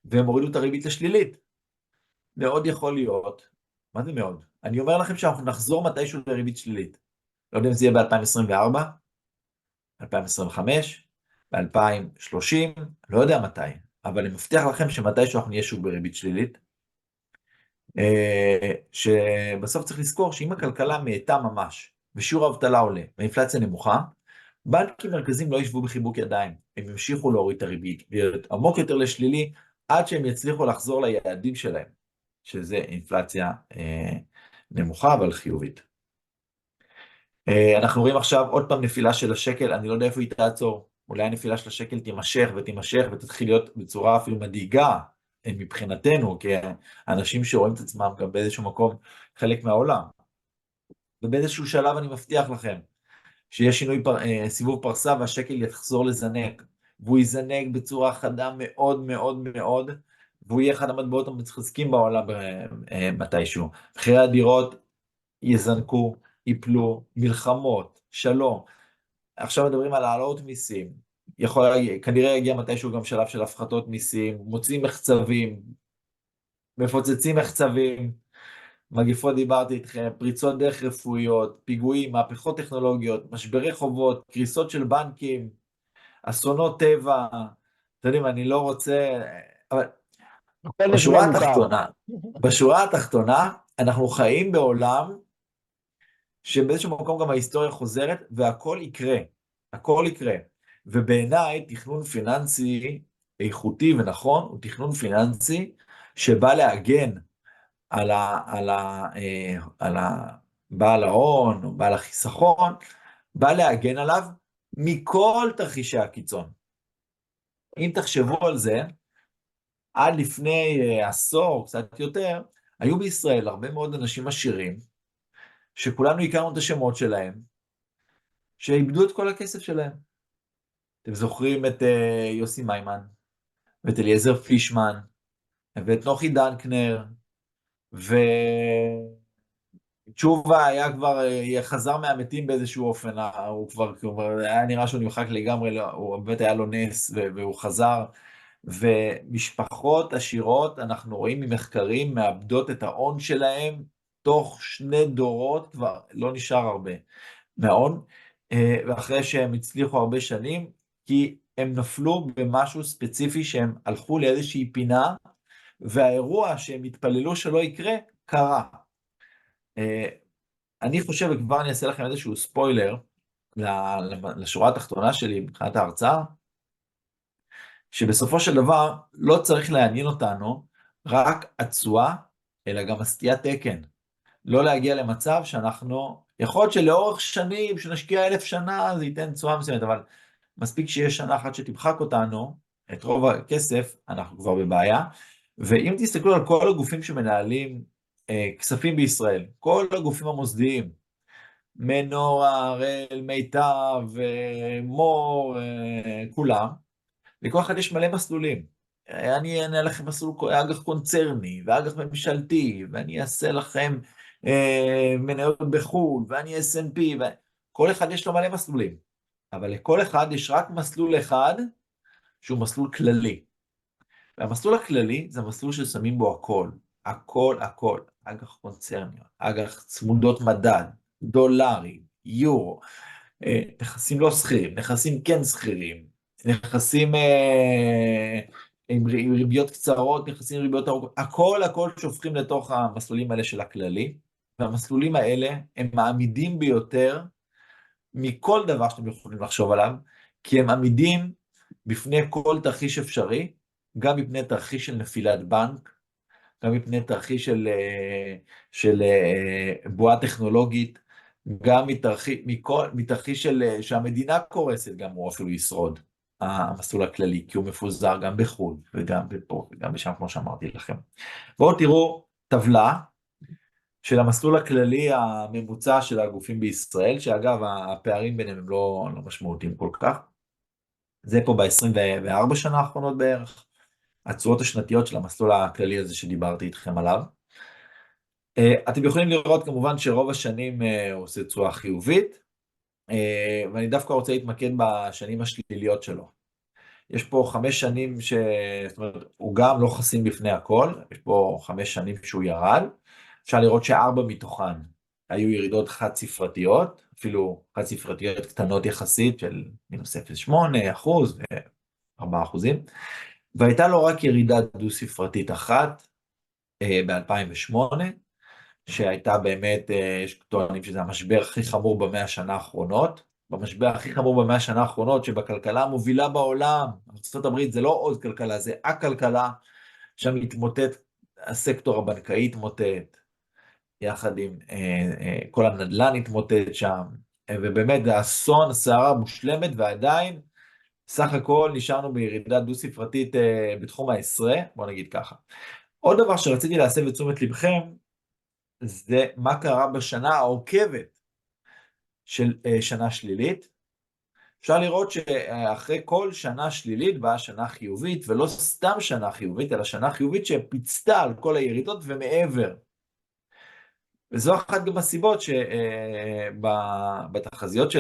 והם הורידו את הריבית לשלילית. מאוד יכול להיות, מה זה מאוד? אני אומר לכם שאנחנו נחזור מתישהו לריבית שלילית. לא יודע אם זה יהיה ב-2024, 2025, ב-2030, לא יודע מתי, אבל אני מבטיח לכם שמתישהו אנחנו נהיה שוב בריבית שלילית, שבסוף צריך לזכור שאם הכלכלה מאטה ממש, ושיעור האבטלה עולה, והאינפלציה נמוכה, בנקים מרכזיים לא ישבו בחיבוק ידיים, הם ימשיכו להוריד את הריבית, להיות עמוק יותר לשלילי, עד שהם יצליחו לחזור ליעדים שלהם, שזה אינפלציה נמוכה אבל חיובית. אנחנו רואים עכשיו עוד פעם נפילה של השקל, אני לא יודע איפה היא תעצור, אולי הנפילה של השקל תימשך ותימשך ותתחיל להיות בצורה אפילו מדאיגה מבחינתנו, כאנשים שרואים את עצמם גם באיזשהו מקום חלק מהעולם. ובאיזשהו שלב אני מבטיח לכם, שיש שינוי סיבוב פרסה והשקל יחזור לזנק, והוא יזנק בצורה חדה מאוד מאוד מאוד, והוא יהיה אחד המטבעות המתחזקים בעולם מתישהו. מחירי הדירות יזנקו, ייפלו, מלחמות, שלום. עכשיו מדברים על העלאות מיסים, כנראה יגיע מתישהו גם שלב של הפחתות מיסים, מוצאים מחצבים, מפוצצים מחצבים, מגיפות דיברתי איתכם, פריצות דרך רפואיות, פיגועים, מהפכות טכנולוגיות, משברי חובות, קריסות של בנקים, אסונות טבע, אתם יודעים, אני לא רוצה, אבל הכל בשורה נשמע מוכר. התחתונה, בשורה התחתונה, אנחנו חיים בעולם שבאיזשהו מקום גם ההיסטוריה חוזרת, והכל יקרה, הכל יקרה. ובעיניי תכנון פיננסי איכותי ונכון, הוא תכנון פיננסי שבא להגן על בעל ההון או בעל החיסכון, בא להגן עליו מכל תרחישי הקיצון. אם תחשבו על זה, עד לפני עשור, קצת יותר, היו בישראל הרבה מאוד אנשים עשירים, שכולנו הכרנו את השמות שלהם, שאיבדו את כל הכסף שלהם. אתם זוכרים את יוסי מיימן, ואת אליעזר פישמן, ואת נוחי דנקנר, ותשובה היה כבר, חזר מהמתים באיזשהו אופן, הוא כבר היה נראה שהוא נמחק לגמרי, הוא באמת היה לו נס, והוא חזר, ומשפחות עשירות, אנחנו רואים ממחקרים, מאבדות את ההון שלהם, תוך 2 דורות כבר לא נשאר הרבה מההון, ואחרי שהם הצליחו הרבה שנים, כי הם נפלו במשהו ספציפי שהם הלכו לאיזושהי פינה, והאירוע שהם התפללו שלא יקרה, קרה. אני חושב, וכבר אני אעשה לכם איזשהו ספוילר, לשורה התחתונה שלי מבחינת ההרצאה, שבסופו של דבר לא צריך לעניין אותנו רק התשואה, אלא גם הסטיית תקן. לא להגיע למצב שאנחנו, יכול להיות שלאורך שנים, שנשקיע 1000 שנה, זה ייתן תשואה מסוימת, אבל מספיק שיש שנה אחת שתמחק אותנו, את רוב הכסף, אנחנו כבר בבעיה. ואם תסתכלו על כל הגופים שמנהלים כספים בישראל, כל הגופים המוסדיים, מנור, הראל, מיטב, מור, כולם, לכל אחד יש מלא מסלולים. אני אענה לכם מסלול אג"ח קונצרני, ואג"ח ממשלתי, ואני אעשה לכם מניות בחו"ל, ואני S&P, כל אחד יש לו מלא מסלולים. אבל לכל אחד יש רק מסלול אחד, שהוא מסלול כללי. והמסלול הכללי זה מסלול ששמים בו הכל. הכל, הכל, אג"ח קונצרניות, אג"ח צמודות מדד, דולרים, יורו, נכסים לא שכירים, נכסים כן שכירים, נכסים עם ריביות קצרות, נכסים עם ריביות ארוכות, הכל, הכל שופכים לתוך המסלולים האלה של הכללי, והמסלולים האלה הם מעמידים ביותר מכל דבר שאתם יכולים לחשוב עליו, כי הם עמידים בפני כל תרחיש אפשרי, גם בפני תרחיש של נפילת בנק, גם מפני תרחיש של בועה טכנולוגית, גם מתרחיש שהמדינה קורסת, גם הוא אפילו ישרוד, המסלול הכללי, כי הוא מפוזר גם בחו"ל, וגם פה, וגם בשם, כמו שאמרתי לכם. בואו תראו טבלה של המסלול הכללי הממוצע של הגופים בישראל, שאגב, הפערים ביניהם הם לא משמעותיים כל כך. זה פה ב-24 שנה האחרונות בערך. התשואות השנתיות של המסלול הכללי הזה שדיברתי איתכם עליו. אתם יכולים לראות כמובן שרוב השנים הוא עושה תשואה חיובית, ואני דווקא רוצה להתמקד בשנים השליליות שלו. יש פה 5 שנים זאת אומרת, הוא גם לא חסין בפני הכל, יש פה 5 שנים שהוא ירד, אפשר לראות ש4 מתוכן היו ירידות חד ספרתיות, אפילו חד ספרתיות קטנות יחסית של מינוס 0.8%, 4%, והייתה לו רק ירידה דו-ספרתית אחת ב-2008, שהייתה באמת, יש טוענים שזה המשבר הכי חמור ב100 השנה האחרונות, במשבר הכי חמור ב100 השנה האחרונות, שבכלכלה המובילה בעולם, ארצות הברית זה לא עוד כלכלה, זה הכלכלה, שם התמוטט, הסקטור הבנקאי התמוטט, יחד עם כל הנדל"ן התמוטט שם, ובאמת זה אסון, סערה מושלמת, ועדיין, סך הכל נשארנו בירידה דו-ספרתית בתחום העשרה, בוא נגיד ככה. עוד דבר שרציתי להסב את תשומת לבכם, זה מה קרה בשנה העוקבת של שנה שלילית. אפשר לראות שאחרי כל שנה שלילית באה שנה חיובית, ולא סתם שנה חיובית, אלא שנה חיובית שפיצתה על כל הירידות ומעבר. וזו אחת גם הסיבות שבתחזיות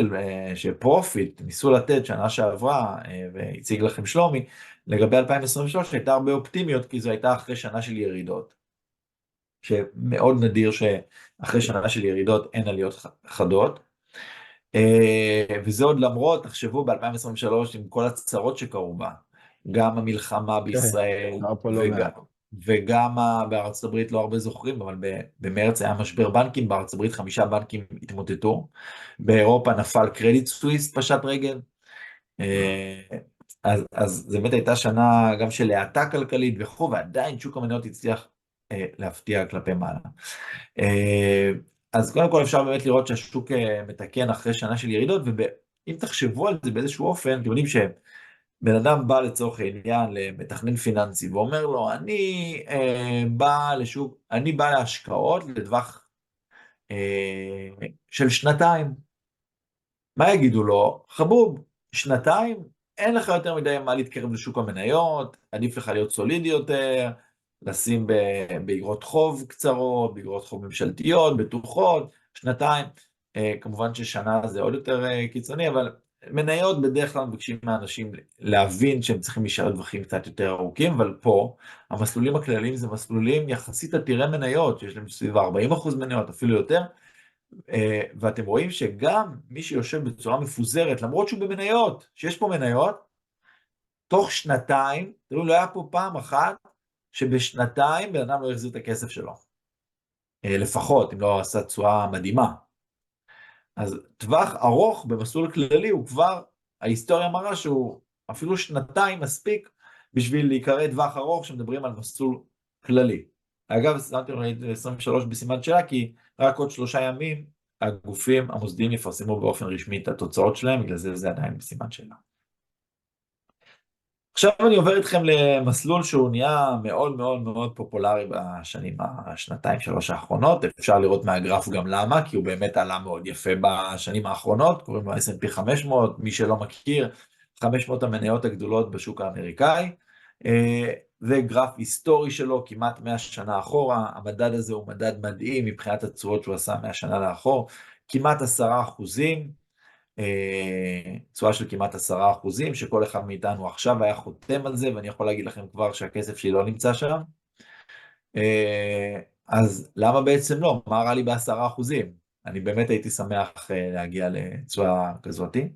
שפרופיט ניסו לתת שנה שעברה, והציג לכם שלומי, לגבי 2023 הייתה הרבה אופטימיות, כי זו הייתה אחרי שנה של ירידות. שמאוד נדיר שאחרי שנה של ירידות אין עליות חדות. וזה עוד למרות, תחשבו ב-2023 עם כל הצרות שקרו בה, גם המלחמה בישראל, וגם בארצות הברית, לא הרבה זוכרים, אבל במרץ היה משבר בנקים, בארצות הברית 5 בנקים התמוטטו, באירופה נפל קרדיט סוויס פשט רגל, אז זו באמת הייתה שנה גם של האטה כלכלית וכו', ועדיין שוק המניות הצליח להפתיע כלפי מעלה. אז קודם כל אפשר באמת לראות שהשוק מתקן אחרי שנה של ירידות, ואם תחשבו על זה באיזשהו אופן, אתם יודעים שבן אדם בא לצורך העניין למתכנן פיננסי, ואומר לו, אני בא להשקעות לטווח של 2 מה יגידו לו? חבוב, 2 אין לך יותר מדי מה להתקרב לשוק המניות, עדיף לך להיות סולידי יותר, לשים באגרות חוב קצרות, באגרות חוב ממשלתיות, בטוחות, 2, כמובן ששנה זה עוד יותר קיצוני, אבל מניות בדרך כלל מבקשים מהאנשים להבין שהם צריכים להישאר טווחים קצת יותר ארוכים, אבל פה המסלולים הכלליים זה מסלולים יחסית עתירי מניות, שיש להם סביב 40% מניות, אפילו יותר, ואתם רואים שגם מי שיושב בצורה מפוזרת, למרות שהוא במניות, שיש פה מניות, תוך 2, תראו, לא היה פה פעם אחת, שבשנתיים בן אדם לא יחזיר את הכסף שלו. לפחות, אם לא עשה תשואה מדהימה. אז טווח ארוך במסלול כללי הוא כבר, ההיסטוריה מראה שהוא אפילו 2 מספיק בשביל להיקרא טווח ארוך שמדברים על מסלול כללי. אגב, שמתי לנו 23 בסימן שאלה, כי רק עוד 3 ימים הגופים המוסדיים יפרסמו באופן רשמי את התוצאות שלהם, בגלל זה עדיין בסימן שאלה. עכשיו אני עובר איתכם למסלול שהוא נהיה מאוד מאוד מאוד פופולרי בשנים, 2-3 האחרונות, אפשר לראות מהגרף גם למה, כי הוא באמת עלה מאוד יפה בשנים האחרונות, קוראים לו S&P 500, מי שלא מכיר, 500 המניות הגדולות בשוק האמריקאי, זה גרף היסטורי שלו, כמעט 100 שנה אחורה, המדד הזה הוא מדד מדהים מבחינת התשואות שהוא עשה 100 שנה לאחור, כמעט 10%, תשואה של כמעט 10%, שכל אחד מאיתנו עכשיו היה חותם על זה, ואני יכול להגיד לכם כבר שהכסף שלי לא נמצא שם. אז למה בעצם לא? מה רע לי ב10%? אני באמת הייתי שמח להגיע לתשואה כזאתי.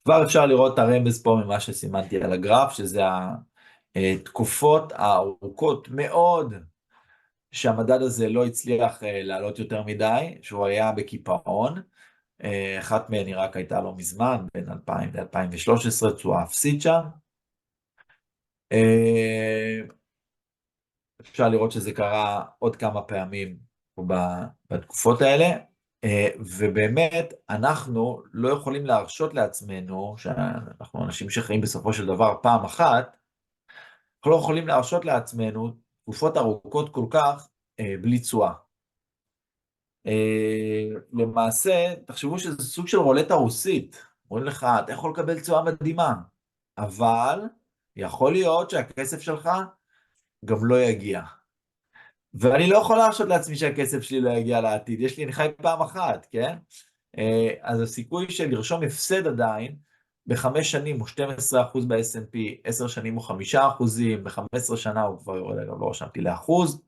כבר אפשר לראות את הרמז פה ממה שסימנתי על הגרף, שזה התקופות הארוכות מאוד שהמדד הזה לא הצליח לעלות יותר מדי, שהוא היה בקיפאון. אחת מהן היא רק הייתה לא מזמן, בין 2000 ל-2013, תשואה אפסית שם. אפשר לראות שזה קרה עוד כמה פעמים בתקופות האלה, ובאמת אנחנו לא יכולים להרשות לעצמנו, שאנחנו אנשים שחיים בסופו של דבר פעם אחת, אנחנו לא יכולים להרשות לעצמנו תקופות ארוכות כל כך בלי תשואה. למעשה, תחשבו שזה סוג של רולטה רוסית, אומרים לך, אתה יכול לקבל תשואה מדהימה, אבל יכול להיות שהכסף שלך גם לא יגיע. ואני לא יכול להרשות לעצמי שהכסף שלי לא יגיע לעתיד, אני חי פעם אחת, כן? אז הסיכוי של לרשום הפסד עדיין, ב5 שנים הוא 12% ב-S&P, 10 שנים הוא 5%, ב-15 שנה הוא כבר יורד, אגב לא רשמתי לאחוז.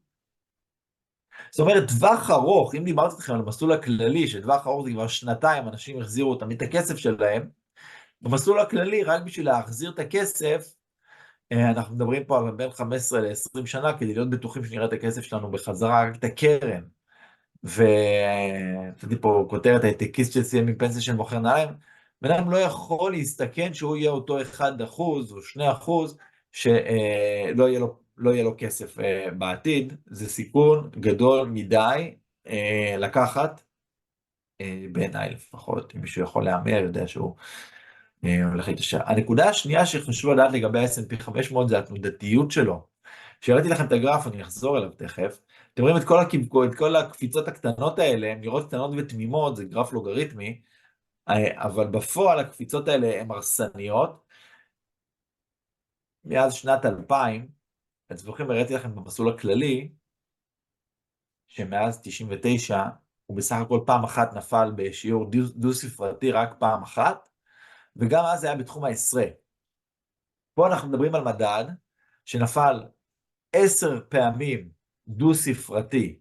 זאת אומרת, טווח ארוך, אם דיברתי אתכם על המסלול הכללי, שטווח ארוך זה כבר שנתיים, אנשים החזירו אותם את הכסף שלהם, במסלול הכללי, רק בשביל להחזיר את הכסף, אנחנו מדברים פה על בין 15 ל-20 שנה, כדי להיות בטוחים שנראה את הכסף שלנו בחזרה, רק את הקרן. ונתתי פה כותרת, הייטקיסט שסיים מפנסיה של מוכר נעליים, בן אדם לא יכול להסתכן שהוא יהיה אותו 1% או 2% שלא יהיה לו, לא יהיה לו כסף בעתיד, זה סיכון גדול מדי לקחת, בעיניי לפחות, אם מישהו יכול להמר, יודע שהוא הולך להתעשר. הנקודה השנייה שחשוב לדעת לגבי ה-S&P 500 זה התנודתיות שלו. כשהראיתי לכם את הגרף, אני אחזור אליו תכף, אתם רואים את כל הקפיצות הקטנות האלה, הן נראות קטנות ותמימות, זה גרף לוגריתמי, אבל בפועל הקפיצות האלה הן הרסניות. מאז שנת 2000, אתם זוכרים, הראיתי לכם במסלול הכללי, שמאז 99, הוא בסך הכל פעם אחת נפל בשיעור דו-ספרתי, רק פעם אחת, וגם אז זה היה בתחום העשרה. פה אנחנו מדברים על מדד שנפל 10 פעמים דו-ספרתי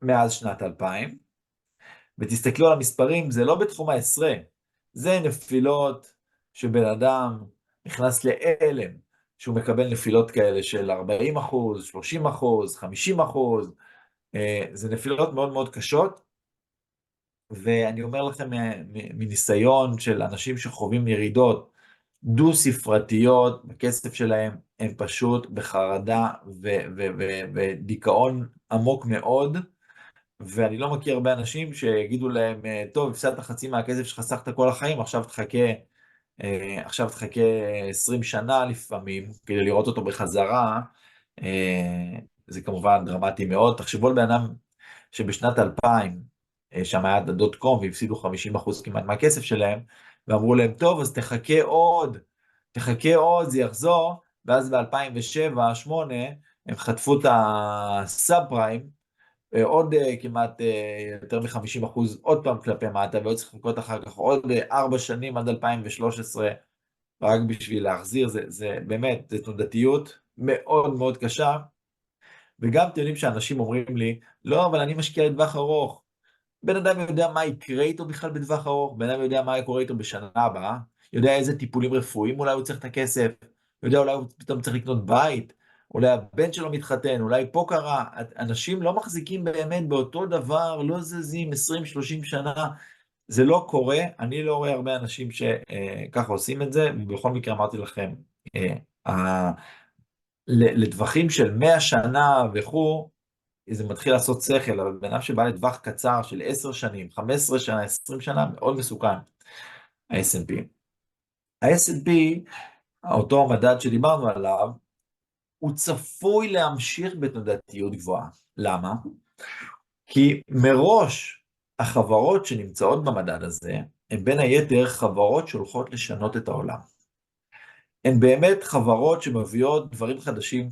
מאז שנת 2000, ותסתכלו על המספרים, זה לא בתחום העשרה, זה נפילות שבן אדם נכנס להלם, שהוא מקבל נפילות כאלה של 40%, 30%, 50%, זה נפילות מאוד מאוד קשות, ואני אומר לכם מניסיון של אנשים שחווים ירידות דו-ספרתיות בכסף שלהם, הם פשוט בחרדה ודיכאון עמוק מאוד, ואני לא מכיר הרבה אנשים שיגידו להם, טוב, הפסדת חצי מהכסף שחסכת כל החיים, עכשיו תחכה 20 שנה לפעמים, כדי לראות אותו בחזרה, זה כמובן דרמטי מאוד. תחשבו על בן אדם שבשנת 2000, שם היה את הדוט-קום, והפסידו 50% כמעט מהכסף שלהם, ואמרו להם, טוב, אז תחכה עוד, זה יחזור, ואז ב-2007-2008, הם חטפו את הסאב פריים, עוד כמעט יותר מ-50% עוד פעם כלפי מטה, ועוד צריך לחכות אחר כך עוד 4 שנים עד 2013, רק בשביל להחזיר, זה באמת, זה תנודתיות מאוד מאוד קשה, וגם אתם יודעים שאנשים אומרים לי, לא, אבל אני משקיע לטווח ארוך, בן אדם יודע מה יקרה איתו בכלל בטווח ארוך, בן אדם יודע מה יקורה איתו בשנה הבאה, יודע איזה טיפולים רפואיים אולי הוא צריך את הכסף, יודע אולי הוא פתאום צריך לקנות בית, אולי הבן שלו מתחתן, אולי פה קרה, אנשים לא מחזיקים באמת באותו דבר, לא זזים 20-30 שנה, זה לא קורה, אני לא רואה הרבה אנשים שככה עושים את זה, ובכל מקרה אמרתי לכם, לטווחים של 100 שנה וכו', זה מתחיל לעשות שכל, אבל בן אדם שבא לטווח קצר של 10 שנים, 15 שנה, 20 שנה, מאוד מסוכן, ה-S&P. ה-S&P, אותו מדד שדיברנו עליו, הוא צפוי להמשיך בתנודתיות גבוהה. למה? כי מראש החברות שנמצאות במדד הזה, הן בין היתר חברות שהולכות לשנות את העולם. הן באמת חברות שמביאות דברים חדשים,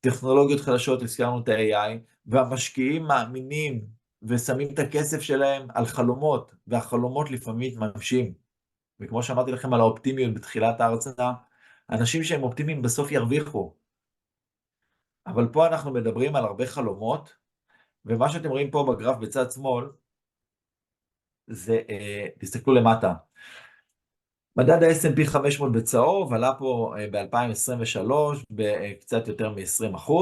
טכנולוגיות חדשות, הזכרנו את ה-AI, והמשקיעים מאמינים ושמים את הכסף שלהם על חלומות, והחלומות לפעמים מתממשים. וכמו שאמרתי לכם על האופטימיות בתחילת ההרצאה, אנשים שהם אופטימיים בסוף ירוויחו. אבל פה אנחנו מדברים על הרבה חלומות, ומה שאתם רואים פה בגרף בצד שמאל, זה, תסתכלו למטה, מדד ה-S&P 500 בצהוב עלה פה ב-2023 בקצת יותר מ-20%,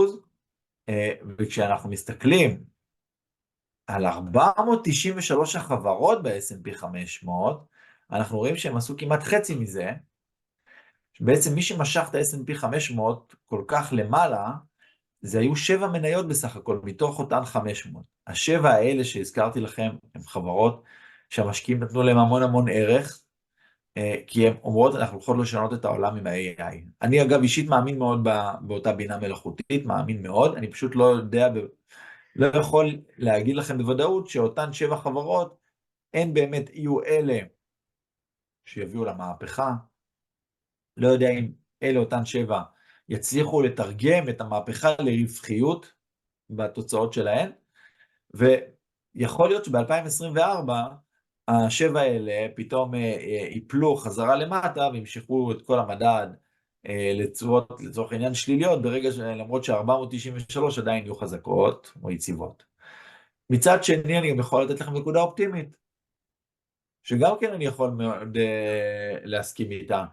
וכשאנחנו מסתכלים על 493 החברות ב-S&P 500, אנחנו רואים שהם עשו כמעט חצי מזה, בעצם מי שמשך את ה-S&P 500 כל כך למעלה, זה היו 7 מניות בסך הכל, מתוך אותן 500. השבע האלה שהזכרתי לכם, הן חברות שהמשקיעים נתנו להם המון המון ערך, כי הן אומרות, אנחנו הולכות לשנות את העולם עם ה-AI. אני אגב אישית מאמין מאוד באותה בינה מלאכותית, מאמין מאוד, אני פשוט לא יודע, לא יכול להגיד לכם בוודאות שאותן 7 חברות, הן באמת יהיו אלה שיביאו למהפכה, לא יודע אם אלה אותן 7 יצליחו לתרגם את המהפכה לרווחיות בתוצאות שלהן, ויכול להיות שב-2024 השבע האלה פתאום ייפלו חזרה למטה וימשכו את כל המדד לתשואות לצורך עניין שליליות, למרות ש-493 עדיין יהיו חזקות או יציבות. מצד שני אני גם יכול לתת לכם נקודה אופטימית, שגם כן אני יכול מאוד להסכים איתה,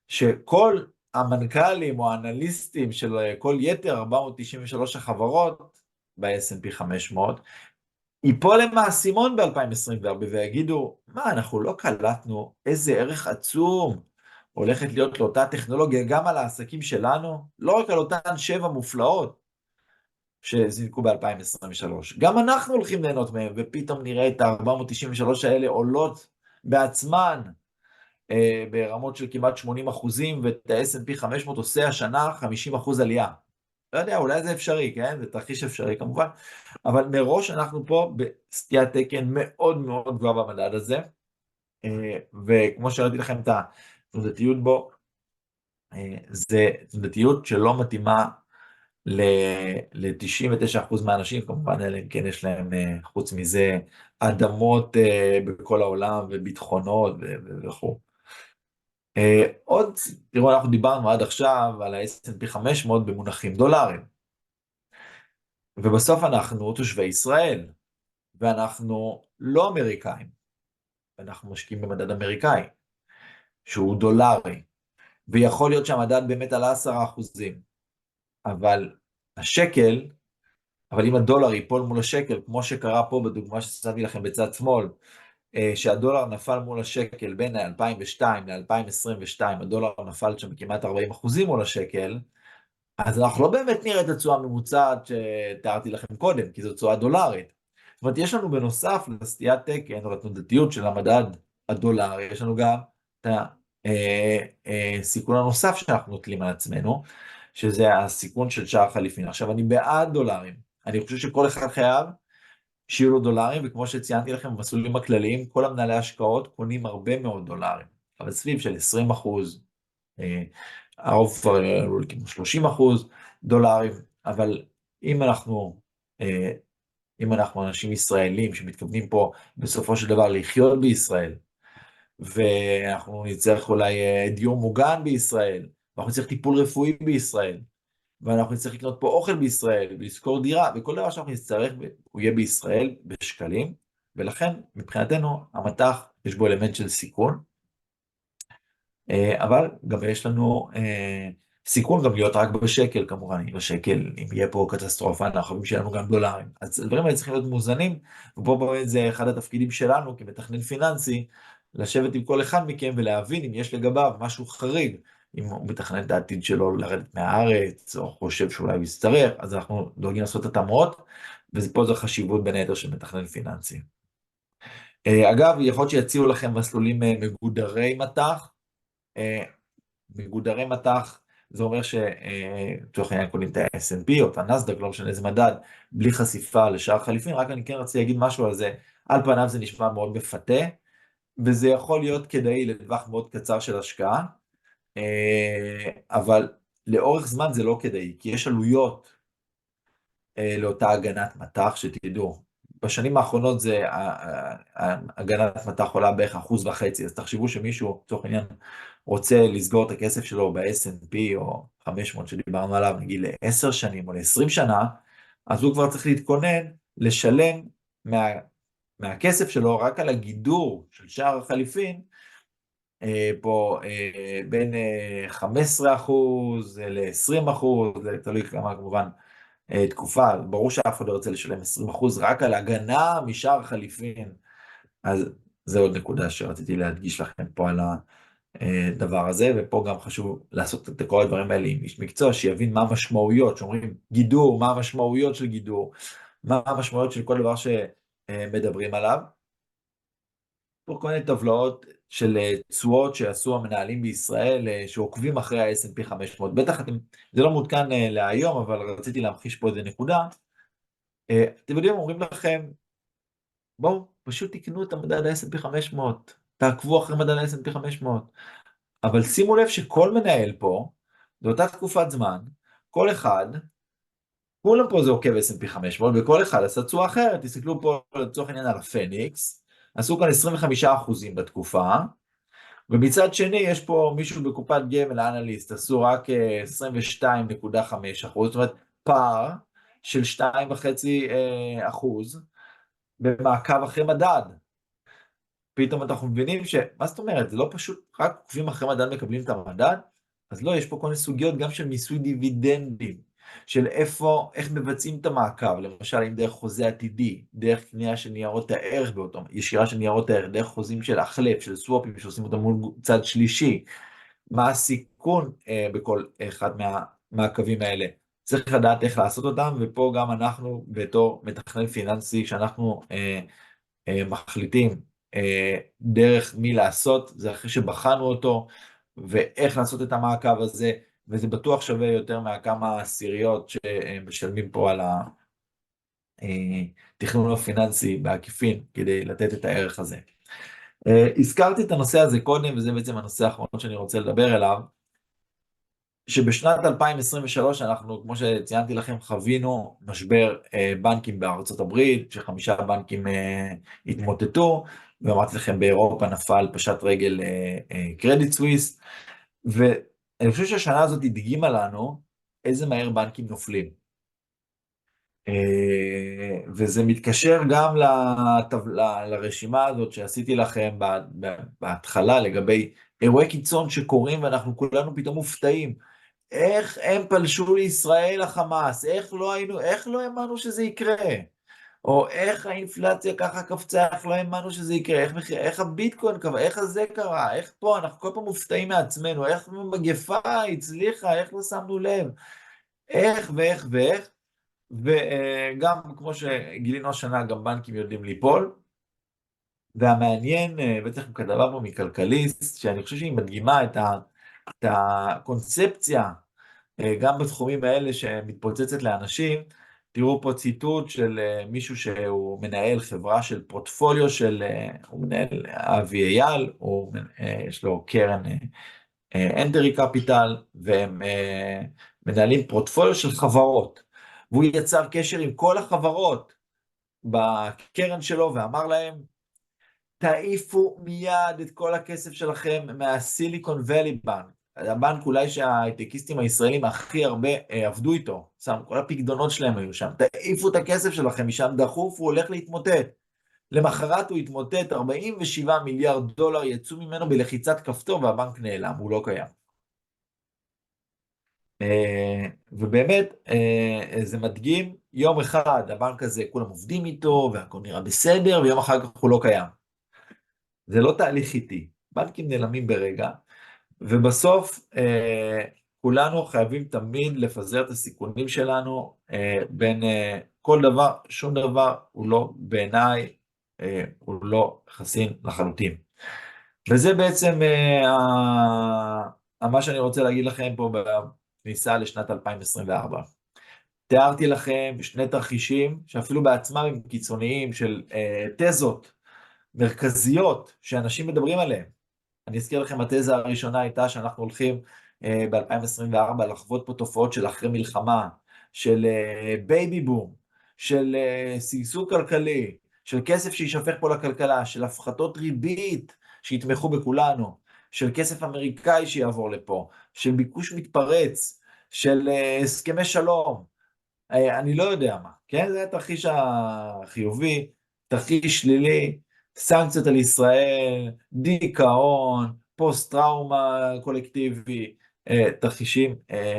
שכל המנכ"לים או האנליסטים של כל יתר 493 החברות ב-S&P 500, ייפול להם האסימון ב-2024 ויגידו, מה, אנחנו לא קלטנו איזה ערך עצום הולכת להיות לאותה טכנולוגיה גם על העסקים שלנו, לא רק על אותן 7 מופלאות שזינקו ב-2023. גם אנחנו הולכים ליהנות מהם, ופתאום נראה את ה-493 האלה עולות בעצמן ברמות של כמעט 80%, ואת ה-S&P 500 עושה השנה 50% עלייה. לא יודע, אולי זה אפשרי, כן? זה תרחיש אפשרי כמובן, אבל מראש אנחנו פה בסטיית תקן מאוד מאוד גבוהה במדד הזה, וכמו שראיתי לכם את התנודתיות בו, זה תנודתיות שלא מתאימה ל-99% מהאנשים, כמובן אלה כן יש להם חוץ מזה אדמות בכל העולם וביטחונות וכו'. עוד, תראו, אנחנו דיברנו עד עכשיו על ה-S&P 500 במונחים דולרים, ובסוף אנחנו תושבי ישראל, ואנחנו לא אמריקאים, אנחנו משקיעים במדד אמריקאי, שהוא דולרי, ויכול להיות שהמדד באמת עלה 10%, אבל השקל, אבל אם הדולר ייפול מול השקל, כמו שקרה פה בדוגמה שצאתי לכם בצד שמאל, שהדולר נפל מול השקל בין 2002 ל-2022, הדולר נפל שם כמעט 40% מול השקל, אז אנחנו לא באמת נראה את התשואה הממוצעת שתיארתי לכם קודם, כי זו תשואה דולרית. זאת אומרת, יש לנו בנוסף לסטיית תקן או לתנודתיות של המדד הדולרי, יש לנו גם את הסיכון הנוסף שאנחנו נוטלים על עצמנו, שזה הסיכון של שער חליפין. עכשיו, אני בעד דולרים. אני חושב שכל אחד חייב שיהיו לו דולרים, וכמו שציינתי לכם, במסלולים הכלליים, כל המנהלי השקעות קונים הרבה מאוד דולרים, אבל סביב של 20%, הרוב כבר עלו לכיוון 30% דולרים, אבל אם אנחנו אנשים ישראלים שמתכוונים פה בסופו של דבר לחיות בישראל, ואנחנו נצטרך אולי דיור מוגן בישראל, ואנחנו נצטרך טיפול רפואי בישראל, ואנחנו נצטרך לקנות פה אוכל בישראל, ולזכור דירה, וכל דבר שאנחנו נצטרך, הוא יהיה בישראל בשקלים, ולכן מבחינתנו המטח יש בו אלמנט של סיכון, אבל גם יש לנו סיכון גם להיות רק בשקל כמובן, אם השקל, אם יהיה פה קטסטרופה, אנחנו חושבים שיהיה לנו גם דולרים. אז הדברים האלה צריכים להיות מאוזנים, ופה באמת זה אחד התפקידים שלנו כמתכנן פיננסי, לשבת עם כל אחד מכם ולהבין אם יש לגביו משהו חריג, אם הוא מתכנן את העתיד שלו לרדת מהארץ, או חושב שאולי הוא יצטרך, אז אנחנו דואגים לעשות התאמות, ופה זו החשיבות בין היתר של מתכנן פיננסי. אגב, יכול להיות שיציעו לכם מסלולים מגודרי מטח, מגודרי מטח, זה אומר שתוך העניין קונים את ה-S&P או את הנסדק, לא משנה איזה מדד, בלי חשיפה לשער חליפין, רק אני כן רציתי להגיד משהו על זה, על פניו זה נשמע מאוד מפתה, וזה יכול להיות כדאי לטווח מאוד קצר של השקעה, אבל לאורך זמן זה לא כדאי, כי יש עלויות לאותה הגנת מטח, שתדעו, בשנים האחרונות זה הגנת מטח עולה בערך 1.5%, אז תחשבו שמישהו, לצורך העניין, רוצה לסגור את הכסף שלו ב-S&P או 500 שדיברנו עליו, נגיד ל10 שנים או ל20 שנה, אז הוא כבר צריך להתכונן לשלם מהכסף שלו רק על הגידור של שער החליפין, פה בין 15% ל-20%, זה תלוי כמה כמובן תקופה, ברור שאף אחד לא רוצה לשלם 20% רק על הגנה משער חליפין, אז זה עוד נקודה שרציתי להדגיש לכם פה על הדבר הזה, ופה גם חשוב לעשות את כל הדברים האלה עם איש מקצוע, שיבין מה המשמעויות, שאומרים גידור, מה המשמעויות של גידור, מה המשמעויות של כל דבר שמדברים עליו. פה כל מיני טבלאות של תשואות שעשו המנהלים בישראל, שעוקבים אחרי ה-S&P 500. בטח זה לא מעודכן להיום, אבל רציתי להמחיש פה איזה נקודה. אתם יודעים, אומרים לכם, בואו, פשוט תקנו את המדד ה-S&P 500, תעקבו אחרי מדד ה-S&P 500. אבל שימו לב שכל מנהל פה, באותה תקופת זמן, כל אחד, כולם פה זה עוקב S&P 500, וכל אחד עשה תשואה אחרת. תסתכלו פה לצורך העניין על הפניקס, עשו כאן 25% בתקופה, ומצד שני יש פה מישהו בקופת גמל, האנליסט, עשו רק 22.5%, זאת אומרת פער של 2.5% במעקב אחרי מדד. פתאום אנחנו מבינים מה זאת אומרת, זה לא פשוט רק עוקבים אחרי מדד מקבלים את המדד, אז לא, יש פה כל מיני סוגיות גם של מיסוי דיבידנדים, של איך מבצעים את המעקב, למשל אם דרך חוזה עתידי, דרך קנייה של ניירות הערך באותו, ישירה של ניירות הערך, דרך חוזים של החלף, של סוואפים שעושים אותם מול צד שלישי, מה הסיכון בכל אחד מהקווים האלה. צריך לדעת איך לעשות אותם, ופה גם אנחנו בתור מתכנן פיננסי, שאנחנו מחליטים דרך מי לעשות, זה אחרי שבחנו אותו, ואיך לעשות את המעקב הזה, וזה בטוח שווה יותר מהכמה עשיריות שמשלמים פה על התכנון הפיננסי בעקיפין, כדי לתת את הערך הזה. הזכרתי את הנושא הזה קודם, וזה בעצם הנושא האחרון שאני רוצה לדבר אליו, שבשנת 2023 אנחנו, כמו שציינתי לכם, חווינו משבר בנקים בארצות הברית, ש5 בנקים התמוטטו, ואמרתי לכם באירופה נפל פשט רגל קרדיט סוויס, ואני חושב שהשנה הזאת הדגימה לנו איזה מהר בנקים נופלים. וזה מתקשר גם לרשימה הזאת שעשיתי לכם בהתחלה לגבי אירועי קיצון שקורים ואנחנו כולנו פתאום מופתעים. איך הם פלשו לישראל החמאס? איך לא האמנו שזה יקרה? או איך האינפלציה ככה קפצה, איך לא האמנו שזה יקרה? איך הביטקוין קרה? איך זה קרה? איך פה? אנחנו כל פעם מופתעים מעצמנו. איך מגפה הצליחה? איך לא שמנו לב? איך ואיך ואיך? וגם כמו שגילינו השנה, גם בנקים יודעים ליפול. והמעניין, בטח כתבה פה מכלכליסט, שאני חושב שהיא מדגימה את הקונספציה, גם בתחומים האלה שמתפוצצת לאנשים. תראו פה ציטוט של מישהו שהוא מנהל חברה של פורטפוליו הוא מנהל אבי אייל, יש לו קרן אנדרי קפיטל, והם מנהלים פורטפוליו של חברות, והוא יצר קשר עם כל החברות בקרן שלו, ואמר להם, תעיפו מיד את כל הכסף שלכם מהסיליקון ואלי בנק, הבנק אולי שההייטקיסטים הישראלים הכי הרבה עבדו איתו, כל הפקדונות שלהם היו שם, תעיפו את הכסף שלכם משם דחוף, הוא הולך להתמוטט. למחרת הוא התמוטט, 47 מיליארד דולר יצאו ממנו בלחיצת כפתור, והבנק נעלם, הוא לא קיים. ובאמת זה מדגים, יום אחד הבנק הזה כולם עובדים איתו, והכל נראה בסדר, ויום אחר כך הוא לא קיים. זה לא תהליך איטי, בנקים נעלמים ברגע, ובסוף כולנו חייבים תמיד לפזר את הסיכונים שלנו בין כל דבר, שום דבר הוא לא בעיניי, הוא לא חסין לחלוטין. וזה בעצם מה שאני רוצה להגיד לכם פה בכניסה לשנת 2024. תיארתי לכם שני תרחישים שאפילו בעצמם הם קיצוניים של תזות מרכזיות שאנשים מדברים עליהם. אני אזכיר לכם, התזה הראשונה הייתה שאנחנו הולכים ב-2024 לחוות פה תופעות של אחרי מלחמה, של בייבי בום, של שגשוג כלכלי, של כסף שישפך פה לכלכלה, של הפחתות ריבית שיתמכו בכולנו, של כסף אמריקאי שיעבור לפה, של ביקוש מתפרץ, של הסכמי שלום, אני לא יודע מה, כן? זה התרחיש החיובי, תרחיש שלילי, סנקציות על ישראל, דיכאון, פוסט-טראומה קולקטיבי, תרחישים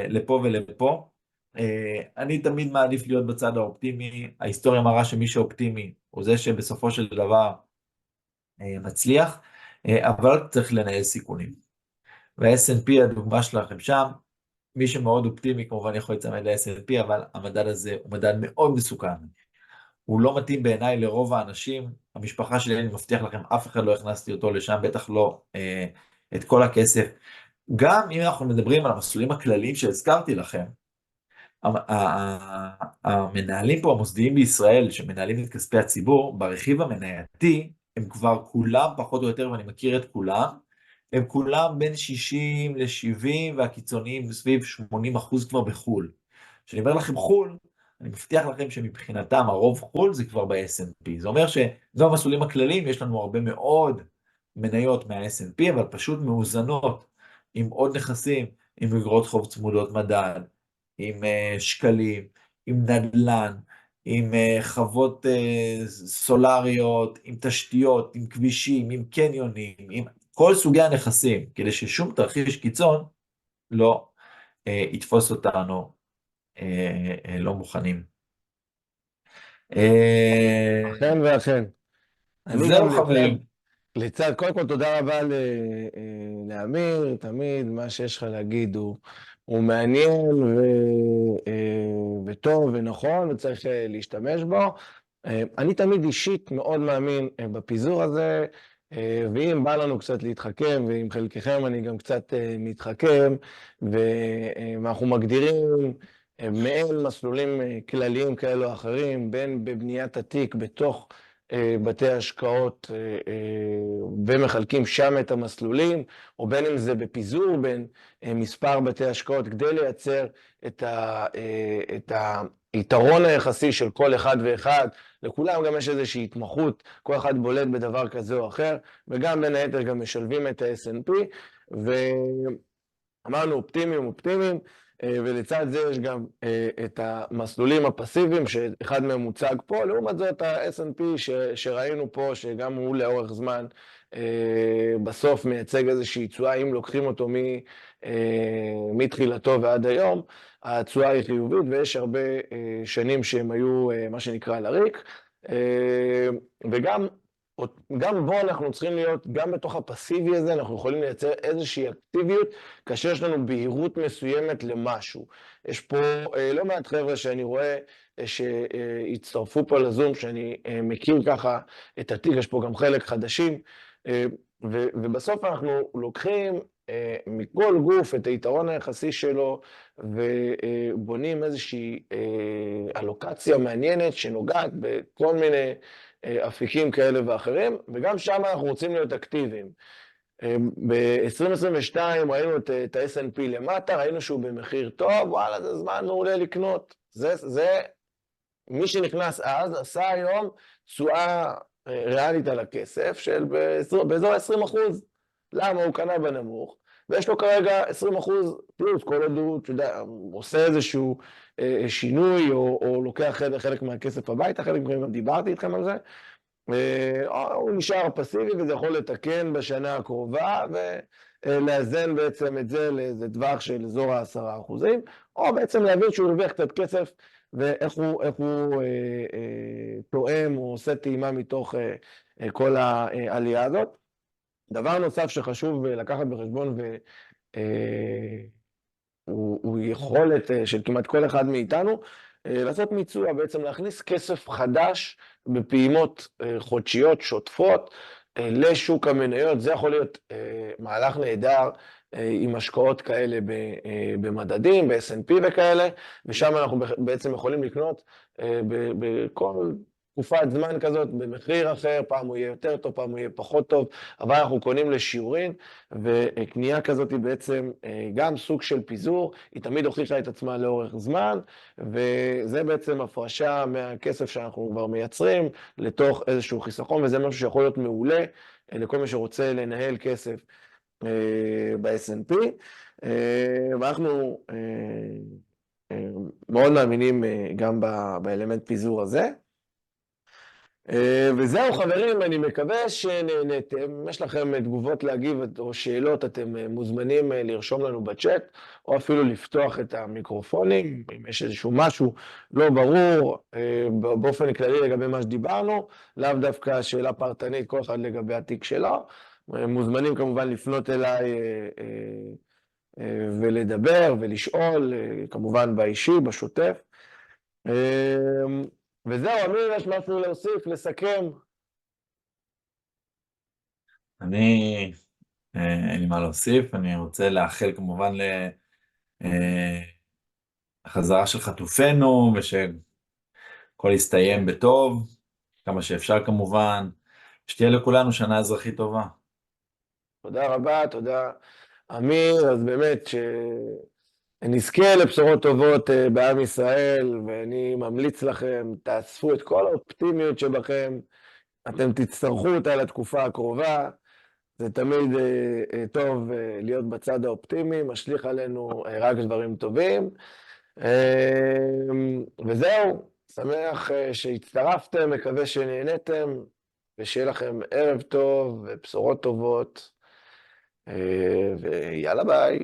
לפה ולפה. אני תמיד מעדיף להיות בצד האופטימי, ההיסטוריה מראה שמי שאופטימי הוא זה שבסופו של דבר מצליח, אבל צריך לנהל סיכונים. וה-S&P הדוגמה שלכם שם, מי שמאוד אופטימי כמובן יכול לצמד ל-S&P, אבל המדד הזה הוא מדד מאוד מסוכן. הוא לא מתאים בעיניי לרוב האנשים, המשפחה שלי, אני מבטיח לכם, אף אחד לא הכנסתי אותו לשם, בטח לא את כל הכסף. גם אם אנחנו מדברים על המסלולים הכלליים שהזכרתי לכם, המנהלים פה המוסדיים בישראל, שמנהלים את כספי הציבור, ברכיב המנייתי, הם כבר כולם, פחות או יותר, ואני מכיר את כולם, הם כולם בין 60 ל-70, והקיצוניים סביב 80% כבר בחול. כשאני אומר לכם חול, אני מבטיח לכם שמבחינתם הרוב חול זה כבר ב-S&P. זה אומר שזו המסלולים הכלליים, יש לנו הרבה מאוד מניות מה-S&P, אבל פשוט מאוזנות, עם עוד נכסים, עם אגרות חוב צמודות מדד, עם שקלים, עם נדל"ן, עם חוות סולריות, עם תשתיות, עם כבישים, עם קניונים, עם כל סוגי הנכסים, כדי ששום תרחיש קיצון לא יתפוס אותנו לא מוכנים. אכן ואכן. אני זהו גם חברים. לצד, קודם כל תודה רבה לאמיר, תמיד מה שיש לך להגיד הוא מעניין וטוב ונכון וצריך להשתמש בו. אני תמיד אישית מאוד מאמין בפיזור הזה, ואם בא לנו קצת להתחכם, ועם חלקכם אני גם קצת מתחכם, ואנחנו מגדירים מעין מסלולים כלליים כאלו או אחרים, בין בבניית התיק בתוך בתי השקעות ומחלקים שם את המסלולים, או בין אם זה בפיזור בין מספר בתי השקעות כדי לייצר את היתרון היחסי של כל אחד ואחד. לכולם גם יש איזושהי התמחות, כל אחד בולט בדבר כזה או אחר, וגם בין היתר גם משלבים את ה-S&P, ואמרנו אופטימיים, ולצד זה יש גם את המסלולים הפסיביים, שאחד מהם מוצג פה, לעומת זאת ה-S&P שראינו פה, שגם הוא לאורך זמן בסוף מייצג איזושהי תשואה, אם לוקחים אותו מתחילתו ועד היום, התשואה היא חיובית, ויש הרבה שנים שהם היו מה שנקרא לריק, וגם בו אנחנו צריכים להיות, גם בתוך הפסיבי הזה, אנחנו יכולים לייצר איזושהי אקטיביות, כאשר יש לנו בהירות מסוימת למשהו. יש פה לא מעט חבר'ה שאני רואה שהצטרפו פה לזום, שאני מכיר ככה את התיק, יש פה גם חלק חדשים, ובסוף אנחנו לוקחים מכל גוף את היתרון היחסי שלו, ובונים איזושהי אלוקציה מעניינת שנוגעת בכל מיני אפיקים כאלה ואחרים, וגם שם אנחנו רוצים להיות אקטיביים. ב-2022 ראינו את ה-S&P למטה, ראינו שהוא במחיר טוב, וואלה, זה זמן מעולה לקנות. זה מי שנכנס אז, עשה היום תשואה ריאלית על הכסף של באזור 20%. למה? הוא קנה בנמוך, ויש לו כרגע 20% פלוס, כל עוד הוא, אתה יודע, עושה איזשהו שינוי, או לוקח חלק מהכסף הביתה, חלק מכם גם דיברתי איתכם על זה, הוא נשאר פסיבי, וזה יכול לתקן בשנה הקרובה, ולאזן בעצם את זה לאיזה טווח של אזור ה10%, או בעצם להבין שהוא הרוויח קצת כסף, ואיך הוא תואם, או עושה טעימה מתוך כל העלייה הזאת. דבר נוסף שחשוב לקחת בחשבון, והוא יכולת של כמעט כל אחד מאיתנו, לעשות מיצוע, בעצם להכניס כסף חדש בפעימות חודשיות, שוטפות, לשוק המניות. זה יכול להיות מהלך נהדר עם השקעות כאלה במדדים, ב-S&P וכאלה, ושם אנחנו בעצם יכולים לקנות בכל תקופת זמן כזאת במחיר אחר, פעם הוא יהיה יותר טוב, פעם הוא יהיה פחות טוב, אבל אנחנו קונים לשיעורין, וקנייה כזאת היא בעצם גם סוג של פיזור, היא תמיד הוכיחה את עצמה לאורך זמן, וזה בעצם הפרשה מהכסף שאנחנו כבר מייצרים לתוך איזשהו חיסכון, וזה משהו שיכול להיות מעולה לכל מי שרוצה לנהל כסף ב-S&P, ואנחנו מאוד מאמינים גם באלמנט פיזור הזה. וזהו חברים, אני מקווה שנהנתם. אם יש לכם תגובות להגיב או שאלות, אתם מוזמנים לרשום לנו בצ'אט, או אפילו לפתוח את המיקרופונים, אם יש איזשהו משהו לא ברור, באופן כללי לגבי מה שדיברנו, לאו דווקא שאלה פרטנית, כל אחד לגבי התיק שלו. מוזמנים כמובן לפנות אליי ולדבר ולשאול, כמובן באישי, בשוטף. וזהו, אמיר, יש משהו להוסיף, לסכם? אין לי מה להוסיף, אני רוצה לאחל כמובן לחזרה של חטופינו, ושהכל יסתיים בטוב, כמה שאפשר כמובן, שתהיה לכולנו שנה אזרחית טובה. תודה רבה, תודה אמיר, אז באמת שנזכה לבשורות טובות בעם ישראל, ואני ממליץ לכם, תאספו את כל האופטימיות שבכם, אתם תצטרכו אותה לתקופה הקרובה, זה תמיד טוב להיות בצד האופטימי, משליך עלינו רק דברים טובים, וזהו, שמח שהצטרפתם, מקווה שנהנתם, ושיהיה לכם ערב טוב ובשורות טובות, ויאללה ביי.